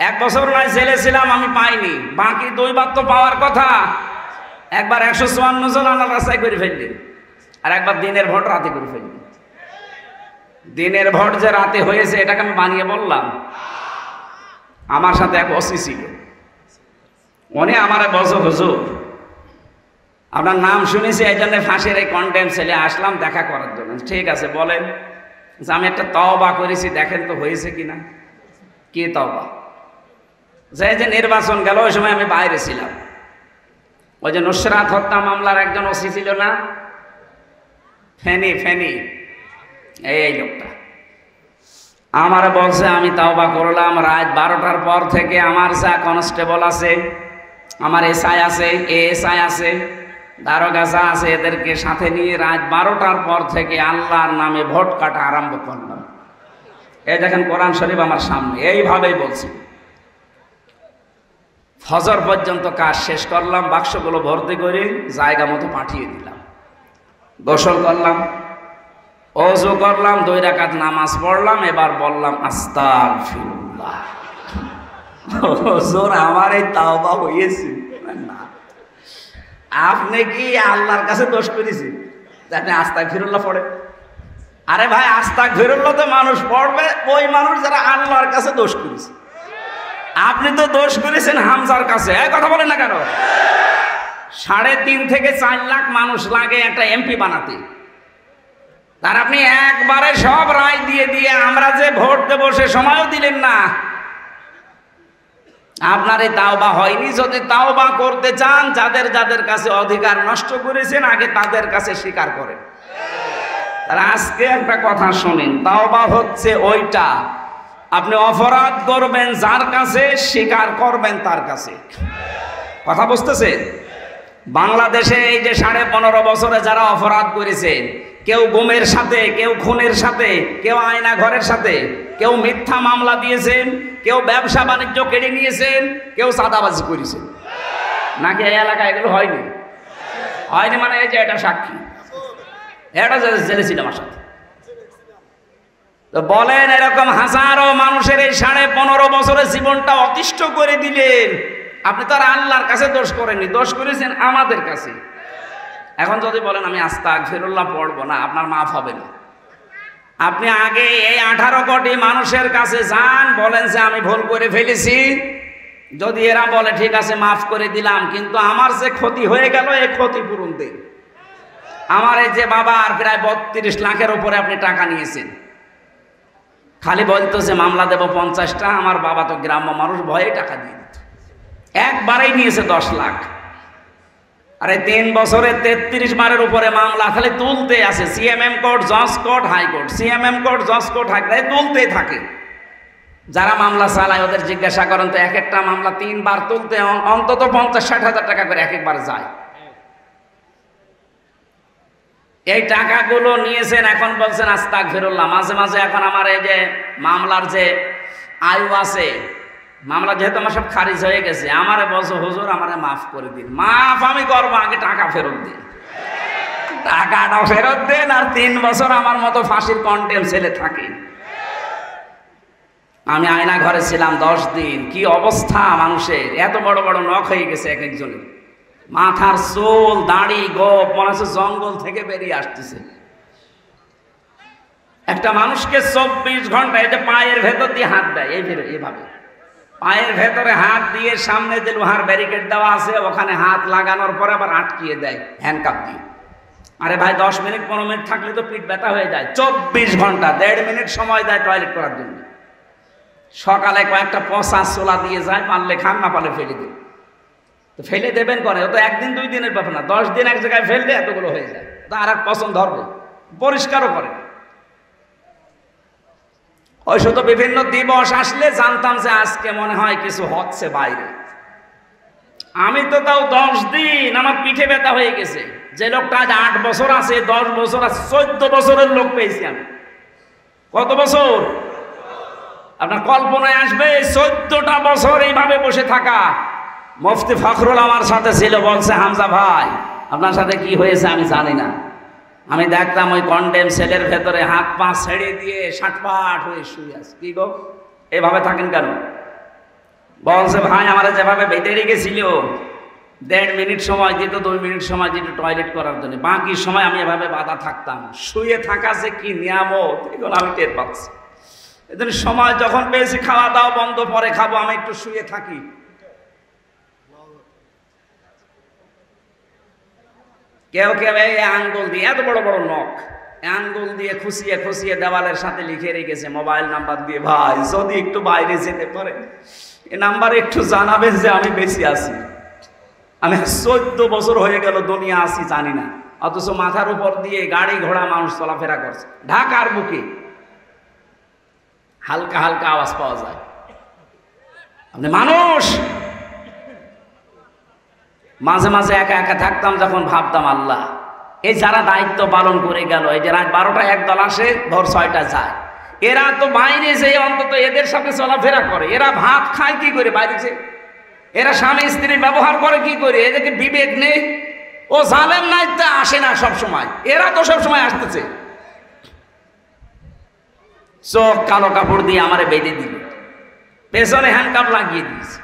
1 বছর নয় জেলে ছিলাম, আমি পাইনি। বাকি 2 বার তো পাওয়ার কথা। একবার 154 জন আল্লাহ রাস্তায় করে ফেললেন, আর একবার দিনের ভোট রাতে করে ফেললেন। দিনের ভোট যে রাতে হয়েছে এটাকে আমি বানিয়ে বললাম? আমার সাথে এক ওসি ছিল, উনি আমারে বলছে হুজুর আপনার নাম শুনেছি, এই জন্য ফাঁসির এই কন্টেন্ট ছেলে আসলাম দেখা করার জন্য। ঠিক আছে বলেন। আমি একটা তওবা করেছি, দেখেন তো হয়েছে কিনা। কি তওবা? যে নির্বাচন গেল ওই সময় আমি বাইরে ছিলাম। ওই যে নুসরাত হত্যা মামলার একজন ওসি ছিল না, ফেনি এই লোকটা আমার বলছে আমি তাওবা করলাম। রাত 12টার পর থেকে আমার যা কনস্টেবল আছে, আমার এসআই আছে, এএসআই আছে, দারোগা যা আছে, এদেরকে সাথে নিয়ে রাত 12টার পর থেকে আল্লাহর নামে ভোট কাটা আরম্ভ করলাম। এই দেখেন কোরআন শরীফ আমার সামনে, এইভাবেই বলছি। ফজর পর্যন্ত কাজ শেষ করলাম, বাক্সগুলো ভর্তি করে জায়গা মতো পাঠিয়ে দিলাম। গোসল করলাম, ওযু করলাম, 2 রাকাত নামাজ পড়লাম। এবার বললাম আস্তাগফিরুল্লাহ। হুজুর আমার এই তাওবা হয়েছে না। আপনি কি আল্লাহর কাছে দোষ করেছেন আপনি আস্তাগফিরুল্লাহ পড়ে? আরে ভাই, আস্তাগফিরুল্লাহ তো মানুষ পড়বে ওই মানুষ যারা আল্লাহর কাছে দোষ করেছে। আপনি তো দোষ করেছেন হামজার কাছে। এই কথা বলেন না কেন? 3.5 থেকে 4 লাখ মানুষ লাগে একটা এমপি বানাতে, তার আপনি একবারে সব রায় দিয়ে আমরা যে ভোট দেবো সে সময়ও দিলেন না। আপনার এই তাওবা হয়নি। যদি তাওবা করতে চান, যাদের কাছে অধিকার নষ্ট করেছেন আগে তাদের কাছে স্বীকার করেন। তাহলে আজকে একটা কথা শোনেন, তাওবা হচ্ছে ওইটা আপনি অপরাধ করবেন যার কাছে, স্বীকার করবেন তার কাছে। কথা বুঝতেছে? বাংলাদেশে এই যে 15.5 বছরে যারা অপরাধ করেছেন, কেউ গুমের সাথে, কেউ খুনের সাথে, কেউ আয়না ঘরের সাথে, কেউ মিথ্যা মামলা দিয়েছেন, কেউ ব্যবসা বাণিজ্য কেড়ে নিয়েছেন, কেউ চাঁদাবাজি করেছেন। নাকি এই এলাকায় এগুলো হয়নি? হয়নি মানে এই যে এটা সাক্ষী, এটা জেলে ছিল আমার সাথে। তো বলেন, এরকম হাজারো মানুষের এই 15.5 বছরের জীবনটা অতিষ্ঠ করে দিলেন। আপনি তো আর আল্লাহর কাছে দোষ করেননি, দোষ করেছেন আমাদের কাছে। এখন যদি বলেন আমি আস্তাগফিরুল্লাহ পড়বো না, আপনার মাফ হবে না। আপনি আগে এই 18 কোটি মানুষের কাছে যান, বলেন যে আমি ভুল করে ফেলেছি। যদি এরা বলে ঠিক আছে মাফ করে দিলাম, কিন্তু আমার যে ক্ষতি হয়ে গেল এই ক্ষতিপূরণ দিন। আমার এই যে বাবার প্রায় 32 লাখের উপরে আপনি টাকা নিয়েছেন, খালি বলতো যে মামলা দেব 50টা। আমার বাবা তো গ্রাম্য মানুষ, ভয়ে টাকা দিয়ে দিত। একবারেই নিয়েছে 10 লাখ। আরে 3 বছরে 33 বারের উপরে মামলা খালি তুলতে আছে। সিএমএম কোর্ট, জজ কোর্ট, হাইকোর্ট, সিএমএম কোর্ট, জজ কোর্ট, হাইকোর্ট, তুলতেই থাকে। যারা মামলা চালায় ওদের জিজ্ঞাসা করেন তো, এক একটা মামলা 3 বার তুলতে অন্তত 50-60 হাজার টাকা করে এক একবার যায়। এই টাকাগুলো নিয়েছেন, এখন বলছেন আস্তাগফিরুল্লাহ। মাঝে মাঝে এখন আমার এই যে মামলার যে আয়ু আছে, মামলা যেহেতু আমার সব খারিজ হয়ে গেছে, আমারে বলছো হুজুর আমারে মাফ করে দিন। মাফ আমি করবো, আগে টাকা ফেরত দিন। টাকাটা ফেরত দেন, আর 3 বছর আমার মতো ফাঁসির কন্টেম্প ছেলে থাকে। আমি আয়না ঘরে ছিলাম 10 দিন, কি অবস্থা মানুষের, এত বড় বড় নখ হয়ে গেছে এক একজনের, মাথার চুল দাড়ি গোপ মনে হচ্ছে জঙ্গল থেকে বেরিয়ে আসতেছে। একটা মানুষকে 24 ঘন্টা এই যে পায়ের ভেতর দিয়ে হাত দেয়, এইভাবে পায়ের ভেতরে হাত দিয়ে সামনে যে লোহার ব্যারিকেড দেওয়া আছে ওখানে হাত লাগানোর পরে আবার আটকিয়ে দেয় হ্যান্ডকাপ দিয়ে। আরে ভাই 10 মিনিট 15 মিনিট থাকলে তো পিঠ ব্যথা হয়ে যায়। 24 ঘন্টা 1.5 মিনিট সময় দেয় টয়লেট করার জন্য। সকালে কয়েকটা পচা ছোলা দিয়ে যায়, পারলে খান না পারলে ফেলে দেন। তো ফেলে দেবেন করে, ও তো 1 দিন 2 দিনের ব্যাপার না, 10 দিন এক জায়গায় ফেললে এতগুলো হয়ে যায়। তা আর এক পছন্দ ধরবে, পরিষ্কারও করে। ওই শুধু বিভিন্ন দিবস আসলে জানতাম যে আজকে মনে হয় কিছু হচ্ছে বাইরে। আমি তো তাও 10 দিন আমার পিঠে ব্যথা হয়ে গেছে। যে লোকটা আজ 8 বছর আছে, 10 বছর আছে, 14 বছরের লোক পেয়েছি আমি। কত বছর? আপনার কল্পনায় আসবে 14টা বছর এইভাবে বসে থাকা। মুফতি ফখরুল আমার সাথে ছিল, বলছে হামজা ভাই আপনার সাথে কি হয়েছে আমি জানি না। আমি দেখতাম ওই কন্ডেম সেলের ভেতরে হাত পা ছেড়ে দিয়ে ষাটপাট হয়ে শুয়ে আছে। কি গো এভাবে থাকেন কেন? বলছে ভাই আমার যেভাবে বেঁধে রেখেছিল, 1.5 মিনিট সময় দিত, 2 মিনিট সময় দিত টয়লেট করার জন্য, বাকি সময় আমি এভাবে বাধা থাকতাম। শুয়ে থাকা যে কি নিয়ামত এগুলো আমি টের পাচ্ছি। এদের সময় যখন পেয়েছি খাওয়া দাওয়া বন্ধ, পরে খাবো, আমি একটু শুয়ে থাকি। কেউ কেউ এই আঙ্গুল দিয়ে, এত বড় বড় নখ, আঙ্গুল দিয়ে খুশিয়ে খুশিয়ে দেওয়ালের সাথে লিখে রেখেছে মোবাইল নাম্বার দিয়ে, ভাই যদি একটু বাইরে যেতে পারে এই নাম্বারে একটু জানাবেন যে আমি বেশি আছি। আমি 14 বছর হয়ে গেল দুনিয়া আছি জানি না, অথচ মাথার উপর দিয়ে গাড়ি ঘোড়া মানুষ চলাফেরা করছে। ঢাকার বুকে হালকা হালকা আওয়াজ পাওয়া যায়। আপনি মানুষ। মাঝে মাঝে একা একা থাকতাম যখন ভাবতাম আল্লাহ, এই যারা দায়িত্ব পালন করে গেল, এই যে রাত 12টা একদল আসে, ভোর 6টা যায়, এরা তো বাইরে যে অন্তত এদের সাথে চলাফেরা করে, এরা ভাত খায় কি করে বাইরে যে, এরা স্বামী স্ত্রী ব্যবহার করে কি করে, এদেরকে বিবেক নেই? ও জালেম নাই তা আসে না সব সময়, এরা তো সব সময় আসতেছে। চোখ কালো কাপড় দিয়ে আমারে বেঁধে দিল, পেছনে হ্যান্ডকাপ লাগিয়ে দিয়েছে,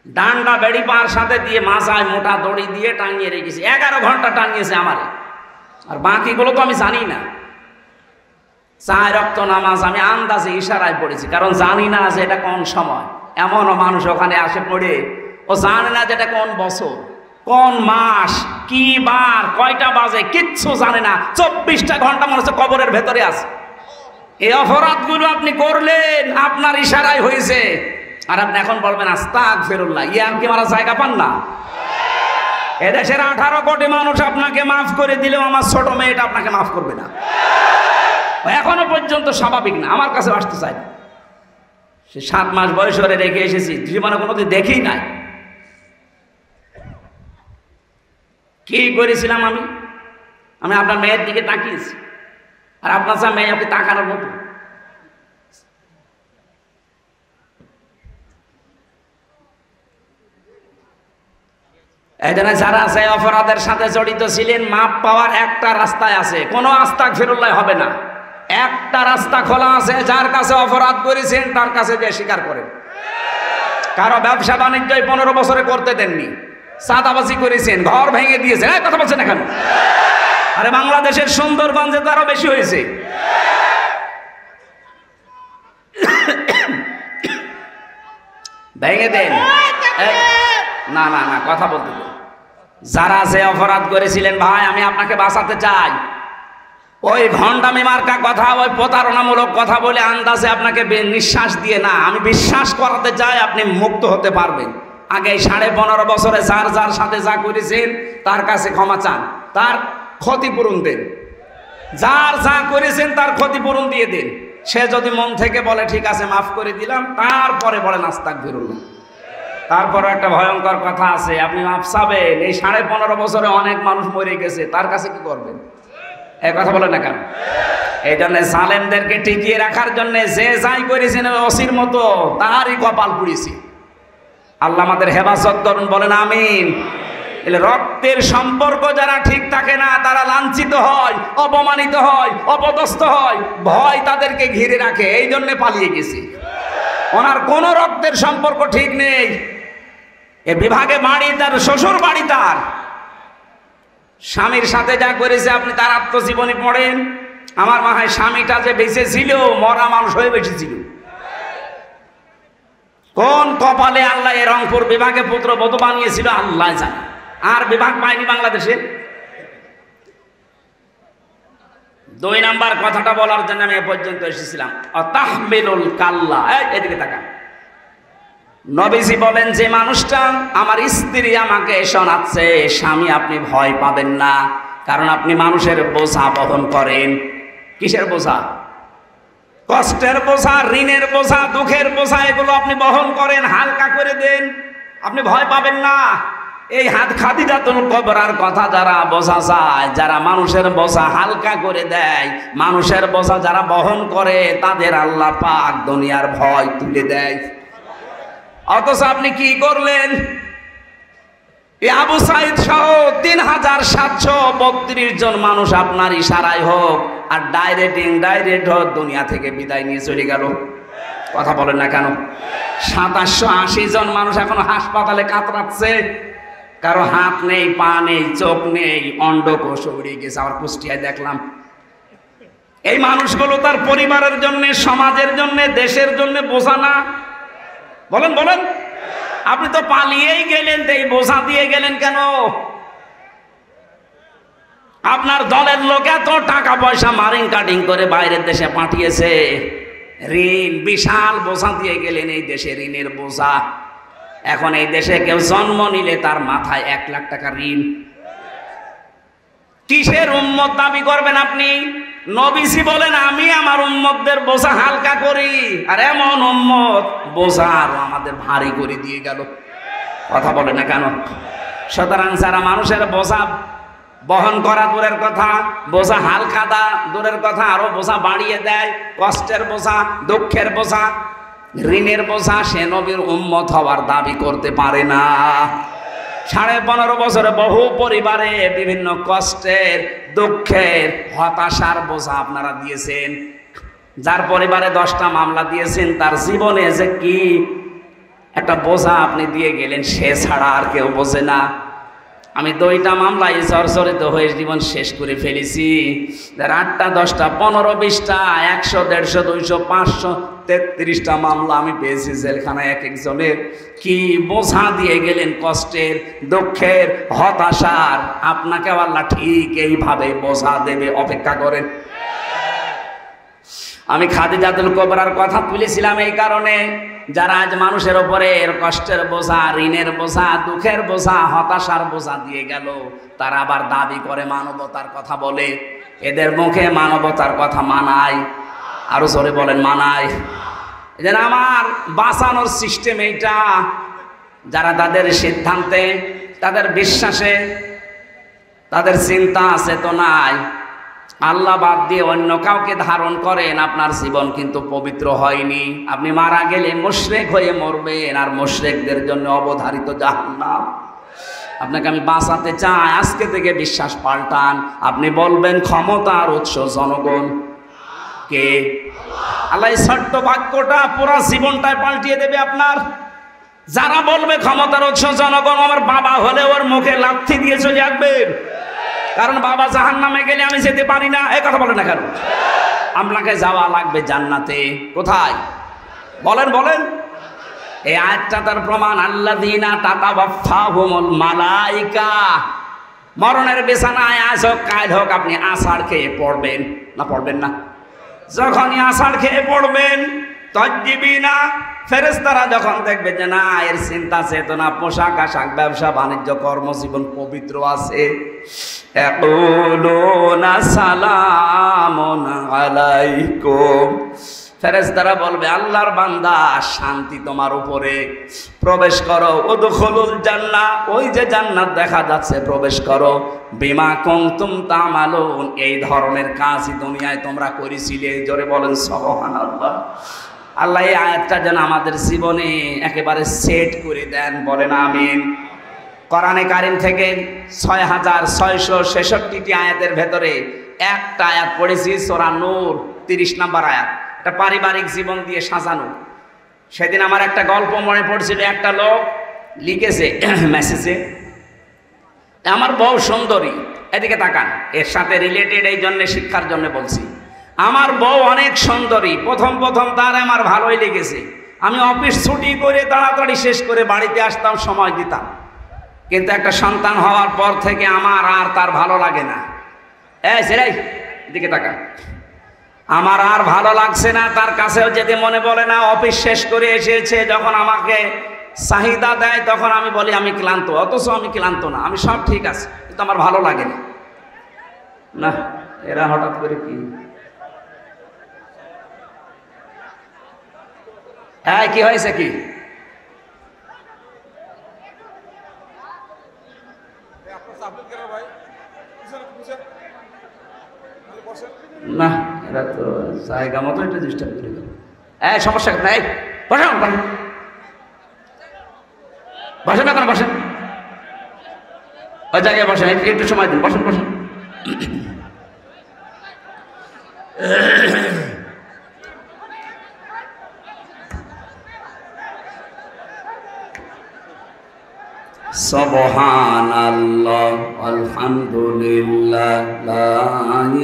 ডান্ডা বেড়ি পার সাথে দিয়ে মাথায় মোটা দড়ি দিয়ে টাঙিয়ে রেখেছি। 11 ঘন্টা টাঙিয়েছে আমারে, আর বাকিগুলো তো আমি জানি না। 4 ওয়াক্ত নামাজ আমি আন্দাজে ইশারায় পড়েছি, কারণ জানি না যে এটা কোন সময়। এমনও মানুষ ওখানে আসে পড়ে, ও জানে না যে এটা কোন বছর, কোন মাস, কি বার, কয়টা বাজে, কিচ্ছু জানে না। 24টা ঘন্টা মনে হচ্ছে কবরের ভেতরে আছে। এই অপরাধগুলো আপনি করলেন, আপনার ইশারায় হয়েছে, আর আপনি এখন বলবেন আস্তাগফিরুল্লাহ। ইয়ার কি মারা জায়গা পান না? এদেশের 18 কোটি মানুষ আপনাকে মাফ করে দিলেও আমার ছোট মেয়েটা আপনাকে মাফ করবে না। এখনো পর্যন্ত স্বাভাবিক না, আমার কাছে আসতে চাই না। সে 7 মাস বয়স ধরে রেখে এসেছি, জীবনে কোনোদিন দেখেই নাই। কি করেছিলাম আমি আপনার মেয়ের দিকে তাকিয়েছি, আর আপনার যা মেয়ে আপনি তাকানোর মতো। এই জন্য যারা সেই অপরাধের সাথে জড়িত ছিলেন, মাপ পাওয়ার একটা রাস্তায় আছে, কোনো আস্তাগফিরুল্লাহ হবে না। একটা রাস্তা খোলা আছে, যার কাছে অপরাধ করেছেন তার কাছে যে স্বীকার করেন। কারো ব্যবসা বাণিজ্য 15 বছরে করতে দেননি, চাঁদাবাজি করেছেন, ঘর ভেঙে দিয়েছেন, কথা বলছেন এখন। আরে বাংলাদেশের সুন্দরগঞ্জে তো আরো বেশি হয়েছে। ভেঙে দেন, না না না, কথা বলতে দেন। যারা যে অপরাধ করেছিলেন ভাই, আমি আপনাকে বাঁচাতে চাই। ওই ভণ্ডামি মার্কা কথা, ওই প্রতারণামূলক কথা বলে আন্দাজে আপনাকে নিঃশ্বাস দিয়ে না, আমি বিশ্বাস করাতে চাই আপনি মুক্ত হতে পারবেন। আগে 15.5 বছরে যার যার সাথে যা করেছেন তার কাছে ক্ষমা চান, তার ক্ষতিপূরণ দেন। যার যা করেছেন তার ক্ষতিপূরণ দিয়ে দেন। সে যদি মন থেকে বলে ঠিক আছে মাফ করে দিলাম, তারপরে বলেন আস্তাগফিরুল্লাহ। তারপরে একটা ভয়ঙ্কর কথা আছে, আপনি মাফ চাবেন, এই 15.5 বছরে অনেক মানুষ মরে গেছে, তার কাছে কি করবেন? এই কথা বলেন না কেন? এই জন্য জালেমদেরকে টিকিয়ে রাখার জন্য যে যাই করেছেন অসির মতো তারই কপাল পুড়িয়েছি। আল্লাহ আমাদের হেফাজত করুন, বলেন আমিন। রক্তের সম্পর্ক যারা ঠিক থাকে না, তারা লাঞ্ছিত হয়, অপমানিত হয়, অপদস্থ হয়, ভয় তাদেরকে ঘিরে রাখে, এই জন্য পালিয়ে গেছি। ওনার কোন রক্তের সম্পর্ক ঠিক নেই। এ বিভাগে বাড়ি তার, শ্বশুর বাড়ি তার। স্বামীর সাথে যা করেছে আপনি তার আত্মজীবনী পড়েন। আমার মনে হয় স্বামীটা যে বেঁচে ছিল মরা মানুষ হয়ে বেঁচে ছিল। কোন কপালে আল্লাহ এ রংপুর বিভাগে পুত্রবধূ বানিয়েছিল আল্লাহ জানে। আর বিভাগ পায়নি বাংলাদেশে। 2 নাম্বার কথাটা বলার জন্য আমি এ পর্যন্ত এসেছিলাম। তাহমিলুল কাল্লা, এদিকে তাকান। নবীজি বলেন যে মানুষটা, আমার স্ত্রী আমাকে শোনাচ্ছে, স্বামী আপনি ভয় পাবেন না, কারণ আপনি মানুষের বোঝা বহন করেন। কিসের বোঝা? কষ্টের বোঝা, ঋণের বোঝা, দুঃখের বোঝা, এগুলো আপনি বহন করেন, হালকা করে দেন, আপনি ভয় পাবেন না। এই খাদিজাতুল কুবরার কথা যারা বোঝা যায়, যারা মানুষের বোঝা হালকা করে দেয়, মানুষের বোঝা যারা বহন করে, তাদের আল্লাহ পাক দুনিয়ার ভয় তুলে দেয়। অথচ আপনি কি করলেন? আবু সাইদ সহ 3732 জন মানুষ আপনার ইশারায় হোক আর ডাইরেক্ট ইনডাইরেক্ট হোক দুনিয়া থেকে বিদায় নিয়ে চলে গেল। কথা বলেন না কেন? 2780 জন মানুষ এখন হাসপাতালে কাতরাচ্ছে। কারো হাত নেই, পা নেই, চোখ নেই, অন্ডকোষ উড়ে গেছে। আমার কুষ্টিয়ায় দেখলাম। এই মানুষগুলো তার পরিবারের জন্য, সমাজের জন্য, দেশের জন্য বোঝা না? বলেন বলেন। আপনি তো পালিয়েই গেলেন, এই বোঝা দিয়ে গেলেন কেন? আপনার দলের লোক এত টাকা পয়সা মারিং কাটিং করে বাইরের দেশে পাঠিয়েছে, ঋণ বিশাল বোঝা দিয়ে গেলেন। এই দেশে ঋণের বোঝা। এখন এই দেশে কেউ জন্ম নিলে তার মাথায় 1 লাখ টাকা ঋণ। কিসের উম্মত দাবি করবেন আপনি? নবীজি বলেন আমি আমার উম্মতদের বোঝা হালকা করি, আর এমন উম্মত বোঝা আরো আমাদের ভারী করে দিয়ে গেল। কথা বলে না কেন? সুতরাং যারা মানুষের বোঝা বহন করা দূরের কথা, বোঝা হালকা দা দূরের কথা, আরো বোঝা বাড়িয়ে দেয়, কষ্টের বোঝা, দুঃখের বোঝা, ঋণের বোঝা, সে নবীর উম্মত হওয়ার দাবি করতে পারে না। 15.5 বছরে বহু পরিবারে বিভিন্ন কষ্টের, দুঃখের, হতাশার বোঝা আপনারা দিয়েছেন। যার পরিবারে 10টা মামলা দিয়েছেন, তার জীবনে যে কি একটা বোঝা আপনি দিয়ে গেলেন, সে ছাড়া আর কেউ বোঝে না। আমি 2টা মামলায় জর্জরিত হয়ে জীবন শেষ করে ফেলেছি। 8টা 10টা 15 20টা 100 150 200 500 33টা মামলা আমি পেয়েছি জেলখানায়। এক একজনের কি বোঝা দিয়ে গেলেন, কষ্টের, দুঃখের, হতাশার। আপনাকে আল্লাহ ঠিক এইভাবে বোঝা দেবে, অপেক্ষা করেন। আমি খাদিজাতুল কুবরার কথা তুলেছিলাম এই কারণে, যারা আজ মানুষের উপরে কষ্টের বোঝা, ঋণের বোঝা, দুঃখের বোঝা, হতাশার বোঝা দিয়ে গেল, তারা আবার দাবি করে মানবতার কথা বলে। এদের মুখে মানবতার কথা মানায়? আরো জোরে বলেন, মানায়? এদের আমার বাঁচানোর সিস্টেম এইটা। যারা তাদের সিদ্ধান্তে, তাদের বিশ্বাসে, তাদের চিন্তা চেতনায় আল্লাহ বাদ দিয়ে অন্য কাউকে ধারণ করেন, আপনার জীবন কিন্তু পবিত্র হয়নি। আপনি মারা গেলে মুশরিক হয়ে মরবেন, আর মুশরিকদের জন্য অবধারিত জাহান্নাম। আপনাকে আমি বাঁচাতে চাই, আজকে থেকে বিশ্বাস পাল্টান। আপনি বলবেন ক্ষমতার উৎস জনগণ। কে? আল্লাহ। ছোট্ট বাক্যটা পুরো জীবনটাই পাল্টিয়ে দেবে আপনার। যারা বলবে ক্ষমতার উৎস জনগণ, আমার বাবা হলে ওর মুখে লাথি দিয়ে চলে আসবেন। কারণ বাবা জাহান্নামে গেলে আমি যেতে পারি না, এই কথা বলে না কেন? আপনাকে যাওয়া লাগবে জান্নাতে। কোথায়? বলেন বলেন। এই আয়াতটা তার প্রমাণ। আল্লাযীনা তাতাওয়াফাহুমুল মালাইকা। মরণের বিছানায় আজ হোক কাল হোক আপনি আষাঢ় খেয়ে পড়বেন না? পড়বেন না? যখনই আষাঢ় খেয়ে পড়বেন, তাজ্জিবিনা, ফেরেশতারা যখন দেখবে যে না, এর চিন্তা চেতনা, পোশাক আশাক, ব্যবসা বাণিজ্য, কর্মজীবন পবিত্র আছে, ইয়াকুলুনা সালামুন আলাইকুম, ফেরেশতারা বলবে আল্লাহর বান্দা শান্তি তোমার উপরে, প্রবেশ করো। উদখুলুল জান্নাহ, ওই যে জান্নাত দেখা যাচ্ছে, প্রবেশ করো। বিমা কুনতুম তা'মালুন, এই ধরনের কাজই দুনিয়ায় তোমরা করেছিলে। জোরে বলেন সুবহানাল্লাহ। আল্লাহ এই আয়াতটা যেন আমাদের জীবনে একেবারে সেট করে দেন, বলেন আমিন। কোরআনে কারীম থেকে 6666টি আয়াতের ভেতরে একটা আয়াত পড়েছি, সূরা নূর 30 নম্বর আয়াত। এটা পারিবারিক জীবন দিয়ে সাজানো। সেদিন আমার একটা গল্প মনে পড়ছিল, একটা লোক লিখেছে মেসেজে, আমার বউ সুন্দরী, এদিকে তাকান, এর সাথে রিলেটেড, এই জন্য শিক্ষার জন্য বলছি। আমার বউ অনেক সুন্দরী, প্রথম তার আমার ভালোই লেগেছে। আমি অফিস ছুটি করে তাড়াতাড়ি শেষ করে বাড়িতে আসতাম, সময় দিতাম। কিন্তু একটা সন্তান হওয়ার পর থেকে আমার আর তার ভালো লাগে না। সেটাই, এদিকে তাকান, আমার আর ভালো লাগছে না, তার কাছেও যেতে মনে বলে না। অফিস শেষ করে এসেছে, যখন আমাকে চাহিদা দেয় তখন আমি বলি আমি ক্লান্ত, অথচ আমি ক্লান্ত না, আমি সব ঠিক আছে, কিন্তু আমার ভালো লাগে না। না, এরা হঠাৎ করে কি, কি হয়েছে কি? না, এরা তো জায়গা মতো এটা ডিস্টার্ব করে গেল। সমস্যা নাই, বসেন বসেন এখন, বসেন ওই জায়গায় বসেন, একটু সময় দিন, বসেন বসেন। সুবহানাল্লাহ, আলহামদুলিল্লাহ, লা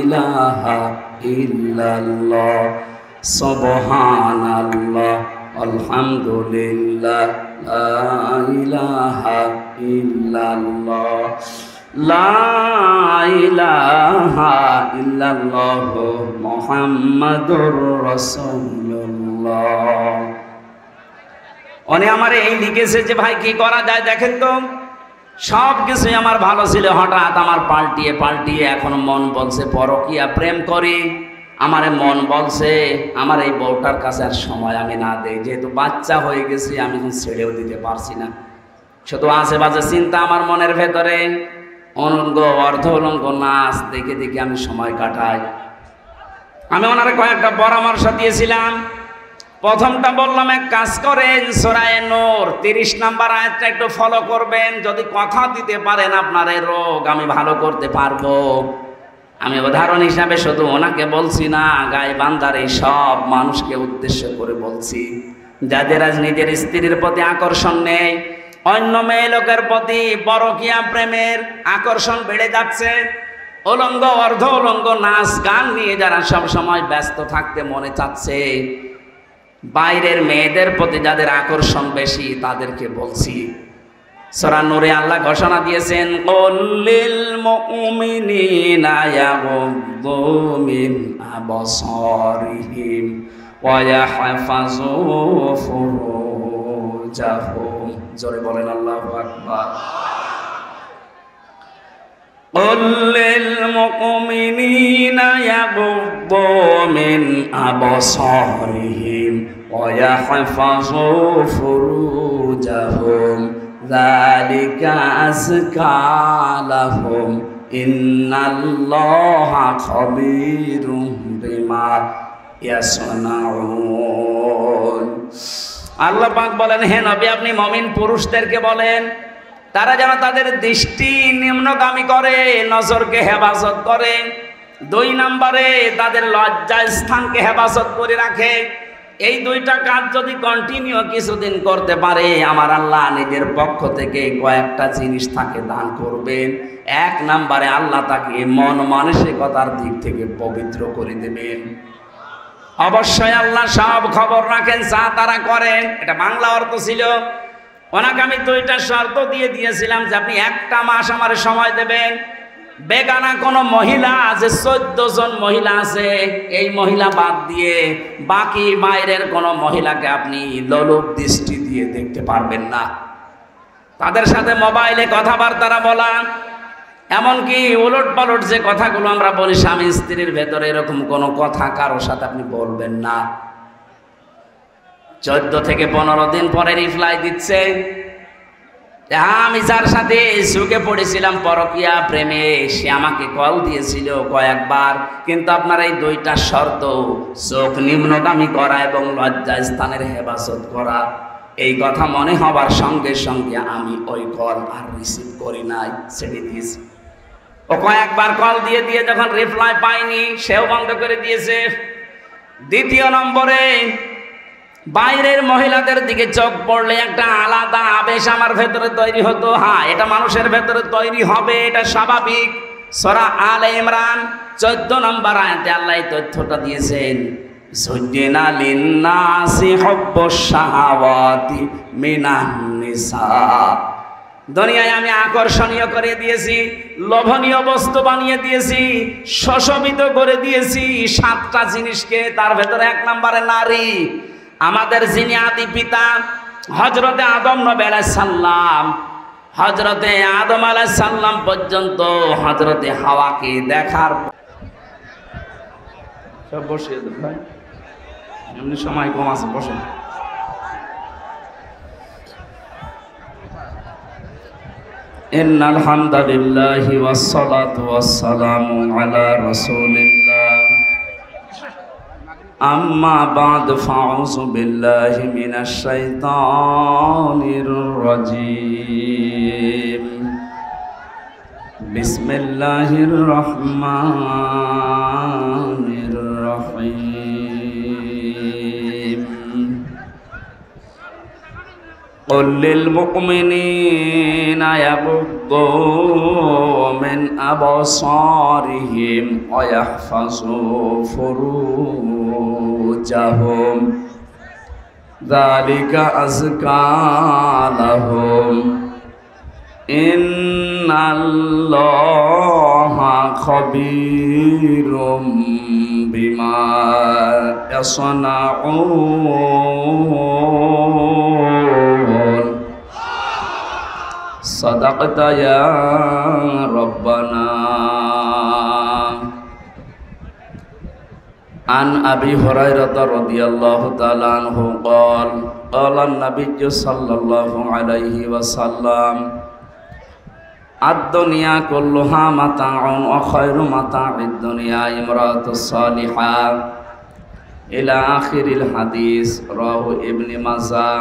ইলাহা ইল্লাল্লাহ। সুবহানাল্লাহ, আলহামদুলিল্লাহ, লা ইলাহা ইল্লাল্লাহ, লা ইলাহা ইল্লাল্লাহ, মুহাম্মাদুর রাসূলুল্লাহ। উনি আমার এই লিখেছে যে ভাই কি করা যায় দেখেন তো, সব কিছুই আমার ভালো ছিল, হঠাৎ আমার পাল্টিয়ে এখন মন বলছে পরকীয়া প্রেম করি। আমার মন বলছে আমার এই বউটার কাছে আর সময় আমি না দেই, যেহেতু বাচ্চা হয়ে গেছি আমি এখন ছেড়েও দিতে পারছি না। শুধু আশেপাশে চিন্তা আমার মনের ভেতরে, অনঙ্গ অর্ধ অলঙ্গ নাচ দেখে দেখে আমি সময় কাটাই। আমি ওনারে কয়েকটা পরামর্শ দিয়েছিলাম। প্রথমটা বললাম, এক কাজ করেন, সূরা নূর 30 নম্বর আয়াতটা একটু ফলো করবেন। যদি কথা দিতে পারেন আপনার এই রোগ আমি ভালো করতে পারবো। আমি উদাহরণ হিসাবে শুধু ওনাকে বলছি না, গায়ে বান্দার এই সব মানুষকে উদ্দেশ্য করে বলছি, যাদের আজ নিজের স্ত্রীর প্রতি আকর্ষণ নেই, অন্য মেয়ে লোকের প্রতি পরকীয়া প্রেমের আকর্ষণ বেড়ে যাচ্ছে, অলঙ্গ অর্ধ অলঙ্গ নাচ গান নিয়ে যারা সব সময় ব্যস্ত থাকতে মনে চাচ্ছে, বাইরের মেয়েদের প্রতি যাদের আকর্ষণ বেশি, তাদেরকে বলছি। সূরা নূরে আল্লাহ ঘোষণা দিয়েছেন, কুল্লিল মুমিনিনা ইয়াগুদ্দু মিন আবসারিহিম ওয়া ইয়াহফাযু ফুরুজাহুম। জোরে বলেন আল্লাহু আকবার। কুল্লিল মুমিনিনা ইয়াগুদ্দু মিন আবসারিহিম ওয়া ইয়াহফাযু ফুরুজাহুম যালিকা আযকা লাহুম ইন্নাল্লাহা খাবীরুম বিমা ইয়াসনাউন। আল্লাহ পাক বলেন, হে নবী আপনি মুমিন পুরুষদেরকে বলেন তারা যেন তাদের দৃষ্টি নিম্নগামী করে, নজরকে হেফাজত করে। 2 নম্বরে তাদের লজ্জা স্থানকে হেফাজত করে রাখে। এই 2টা কাজ যদি কন্টিনিউ কিছুদিন করতে পারে, আমার আল্লাহ নিজের পক্ষ থেকে কয়েকটা জিনিস তাকে দান করবেন। 1 নম্বরে আল্লাহ তাকে মন মানসিকতার দিক থেকে পবিত্র করে দেবেন। অবশ্যই আল্লাহ সব খবর রাখেন, যা তারা করেন। এটা বাংলা অর্থ ছিল। ওনাকে আমি 2টা শর্ত দিয়েছিলাম যে আপনি 1টা মাস আমার সময় দেবেন। বেগানা কোনো মহিলা, যে 14 জন মহিলা আছে, এই মহিলা বাদ দিয়ে বাকি বাইরের কোনো মহিলাকে আপনি লোলুপ দৃষ্টি দিয়ে দেখতে পারবেন না। তাদের সাথে মোবাইলে কথাবার্তা বলা, এমনকি উলট পালট যে কথাগুলো আমরা বলি স্বামী স্ত্রীর ভেতরে, এরকম কোনো কথা কারোর সাথে আপনি বলবেন না। 14 থেকে 15 দিন পরে রিপ্লাই দিচ্ছে, আমি যার সাথে সুখে পড়েছিলাম পরকীয়া প্রেমে, সে আমাকে কল দিয়েছিল কয়েকবার, কিন্তু আপনার এই 2টা শর্ত, চোখ নিম্নগামী করা এবং লজ্জা স্থানের হেফাজত করা, এই কথা মনে হবার সঙ্গে সঙ্গে আমি ওই কল আর রিসিভ করি নাই, ছেড়ে দিয়েছি। ও কয়েকবার কল দিয়ে যখন রিপ্লাই পাইনি, সেও বন্ধ করে দিয়েছে। 2য় নম্বরে বাইরের মহিলাদের দিকে চোখ পড়লে একটা আলাদা আবেশ আমার ভেতরে তৈরি হতো। হ্যাঁ, এটা মানুষের ভেতরে তৈরি হবে, এটা স্বাভাবিক। সূরা আলে ইমরান 14 নম্বর আয়াতে আল্লাহ এই তথ্যটা দিয়েছেন, যুজ্জিনা লিন্নাসি হুব্বুশ শাহাওয়াতি মিনান নিসা। দুনিয়ায় আমি আকর্ষণীয় করে দিয়েছি, লোভনীয় বস্তু বানিয়ে দিয়েছি, শোষিত করে দিয়েছি 7টা জিনিসকে। তার ভেতরে 1 নম্বরে নারী। আমাদের যিনি আদি পিতা হযরতে আদম নবী আলাইহিস সালাম, হযরতে আদম আলাইহিস সালাম পর্যন্ত হযরতে হাওয়াকে দেখার সব বসিয়ে দেন ভাই, এমনি সময় কম আছে, বসেন। ইন্নাল হামদালিল্লাহি ওয়াস সালাতু ওয়াস সালামু আলা রাসূলিল্লাহ, আম্মা বা'দ, ফাউযু বিল্লাহি মিনাশ শাইতানির রাজীম। বিসমিল্লাহির রহমানির রহিম। قل للمؤمنين يغضوا من أبصارهم ويحفظوا فروجهم ذلك أزكى لهم إن الله خبير بما يصنعون صدقت يا ربنا. عن أبي هريرة رضي الله تعالى عنه قال قال النبي صلى الله عليه وسلم الدنيا كلها متاع وخير متاع الدنيا امرأة الصالحة إلى آخر الحديث. رواه ابن ماجه.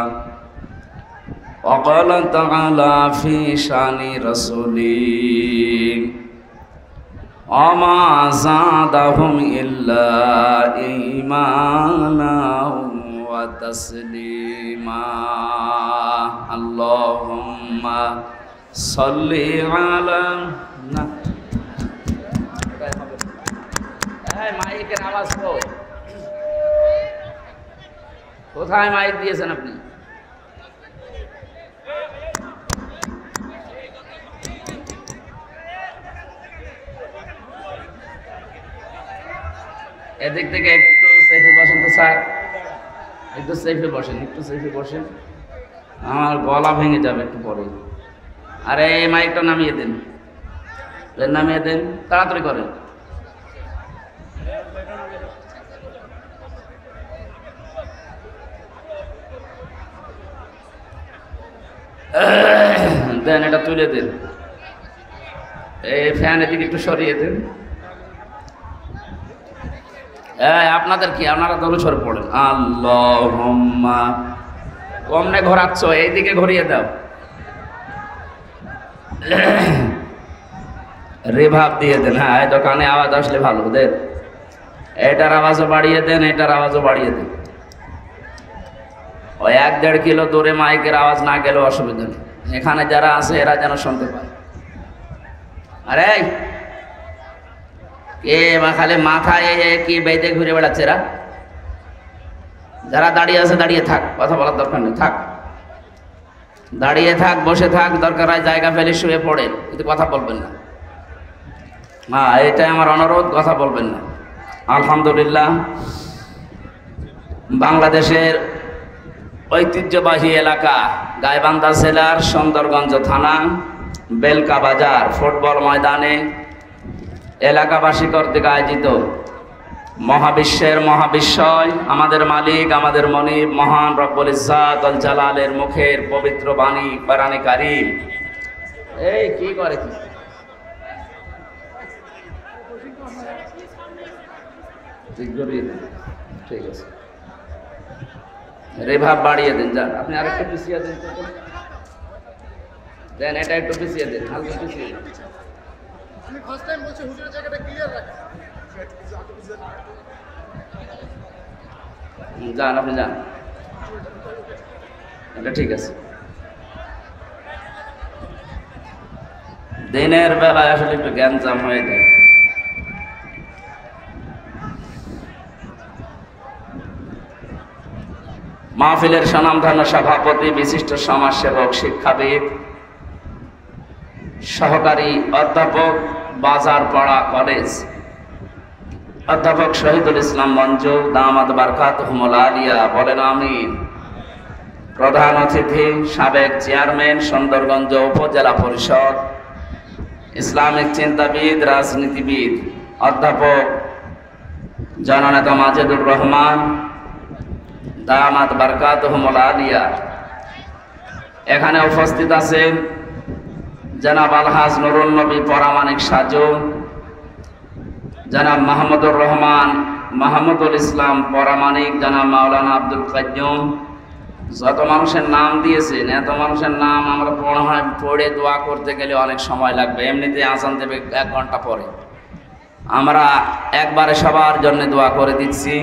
وقال تعالى في شان رسوله وما زادهم إلا إيمانا وتسليما. اللهم صل على মাইকের আওয়াজ কোথায়? মাইক দিয়েছেন আপনি? এদিক থেকে একটু সেফে বসেন তো স্যার, একটু সেফে বসেন, একটু সেফে বসেন, আমার গলা ভেঙে যাবে একটু পরে। আরে এই মাইকটা নামিয়ে দেন, নামিয়ে দেন, তাড়াতাড়ি করেন। দেন, এটা তুলে দেন, এই ফ্যান এদিকে একটু সরিয়ে দেন। আপনাদের কি, আপনারা দরুদ শরীফ পড়েন। আল্লাহুম্মা, কমনে ঘোরাচ্ছ, এইদিকে ঘুরিয়ে দাও। রিভাব দিয়ে দেন। হ্যাঁ, এই দোকানে আওয়াজ আসলে ভালো দেন, এটার আওয়াজও বাড়িয়ে দেন, এটার আওয়াজও বাড়িয়ে দেন। ওই 1-1.5 কিলো দূরে মাইকের আওয়াজ না গেলেও অসুবিধা নেই, এখানে যারা আছে এরা যেন শুনতে পায়। আরে কে খালি মাথায় কি বেঁধে ঘুরে বেড়াচ্ছে এরা? যারা দাঁড়িয়ে আছে দাঁড়িয়ে থাক, কথা বলার দরকার নেই, থাক, দাঁড়িয়ে থাক, বসে থাক, দরকার হয় জায়গা ফেলে শুয়ে পড়েন, কিন্তু কথা বলবেন না। হ্যাঁ, এটাই আমার অনুরোধ, কথা বলবেন না। আলহামদুলিল্লাহ, বাংলাদেশের ঐতিহ্যবাহী এলাকা গাইবান্ধা জেলার সুন্দরগঞ্জ থানা বেলকা বাজার ফুটবল ময়দানে এলাকাবাসী কর্তৃক আয়োজিত মহাবিশ্বের মহাবিশ্বয় আমাদের মালিক, আমাদের মনিব, মহান রব্বুল ইজ্জাত ওয়াল জালালের মুখের পবিত্র বাণী কোরআনে কারীম। এই কি করে কি ঠিক আছে, রেভাব বাড়িয়ে দেন। যান, আপনি আরেকটু পিছিয়ে দেন, দেন, এটা একটু পিছিয়ে দেন, হালকা পিছিয়ে দেন। আমি ফার্স্ট টাইম বলছি হুজুরের জায়গাটা ক্লিয়ার রাখেন। যান, আপনি যান, এটা ঠিক আছে। দিনের বেলায় আসলে একটু গ্যাঞ্জাম হয়ে যায়। মাহফিলের স্বনামধন্য সভাপতি, বিশিষ্ট সমাজসেবক, শিক্ষাবিদ, সহকারী অধ্যাপক, বাজারপাড়া কলেজ অধ্যাপক শহীদুল ইসলাম মঞ্জু দামাত বারকাতুহুমুল আলিয়া বলেন আমিন। প্রধান অতিথি সাবেক চেয়ারম্যান সুন্দরগঞ্জ উপজেলা পরিষদ, ইসলামিক চিন্তাবিদ, রাজনীতিবিদ অধ্যাপক জননেতা মাজেদুর রহমান দামাত বারকাতুহুমুল আলিয়া। এখানে উপস্থিত আছেন জনাব আলহাজ নুরুল নবী পরামানিক সাজু, জনাব মাহমুদুর রহমান, মাহমুদুল ইসলাম পরামানিক, জনাব মাওলানা আব্দুল কাইয়ুম। যত মানুষের নাম দিয়েছেন, এত মানুষের নাম আমরা পড়ে দোয়া করতে গেলে অনেক সময় লাগবে। এমনিতে আজান দেবে 1 ঘন্টা পরে, আমরা একবারে সবার জন্য দোয়া করে দিচ্ছি।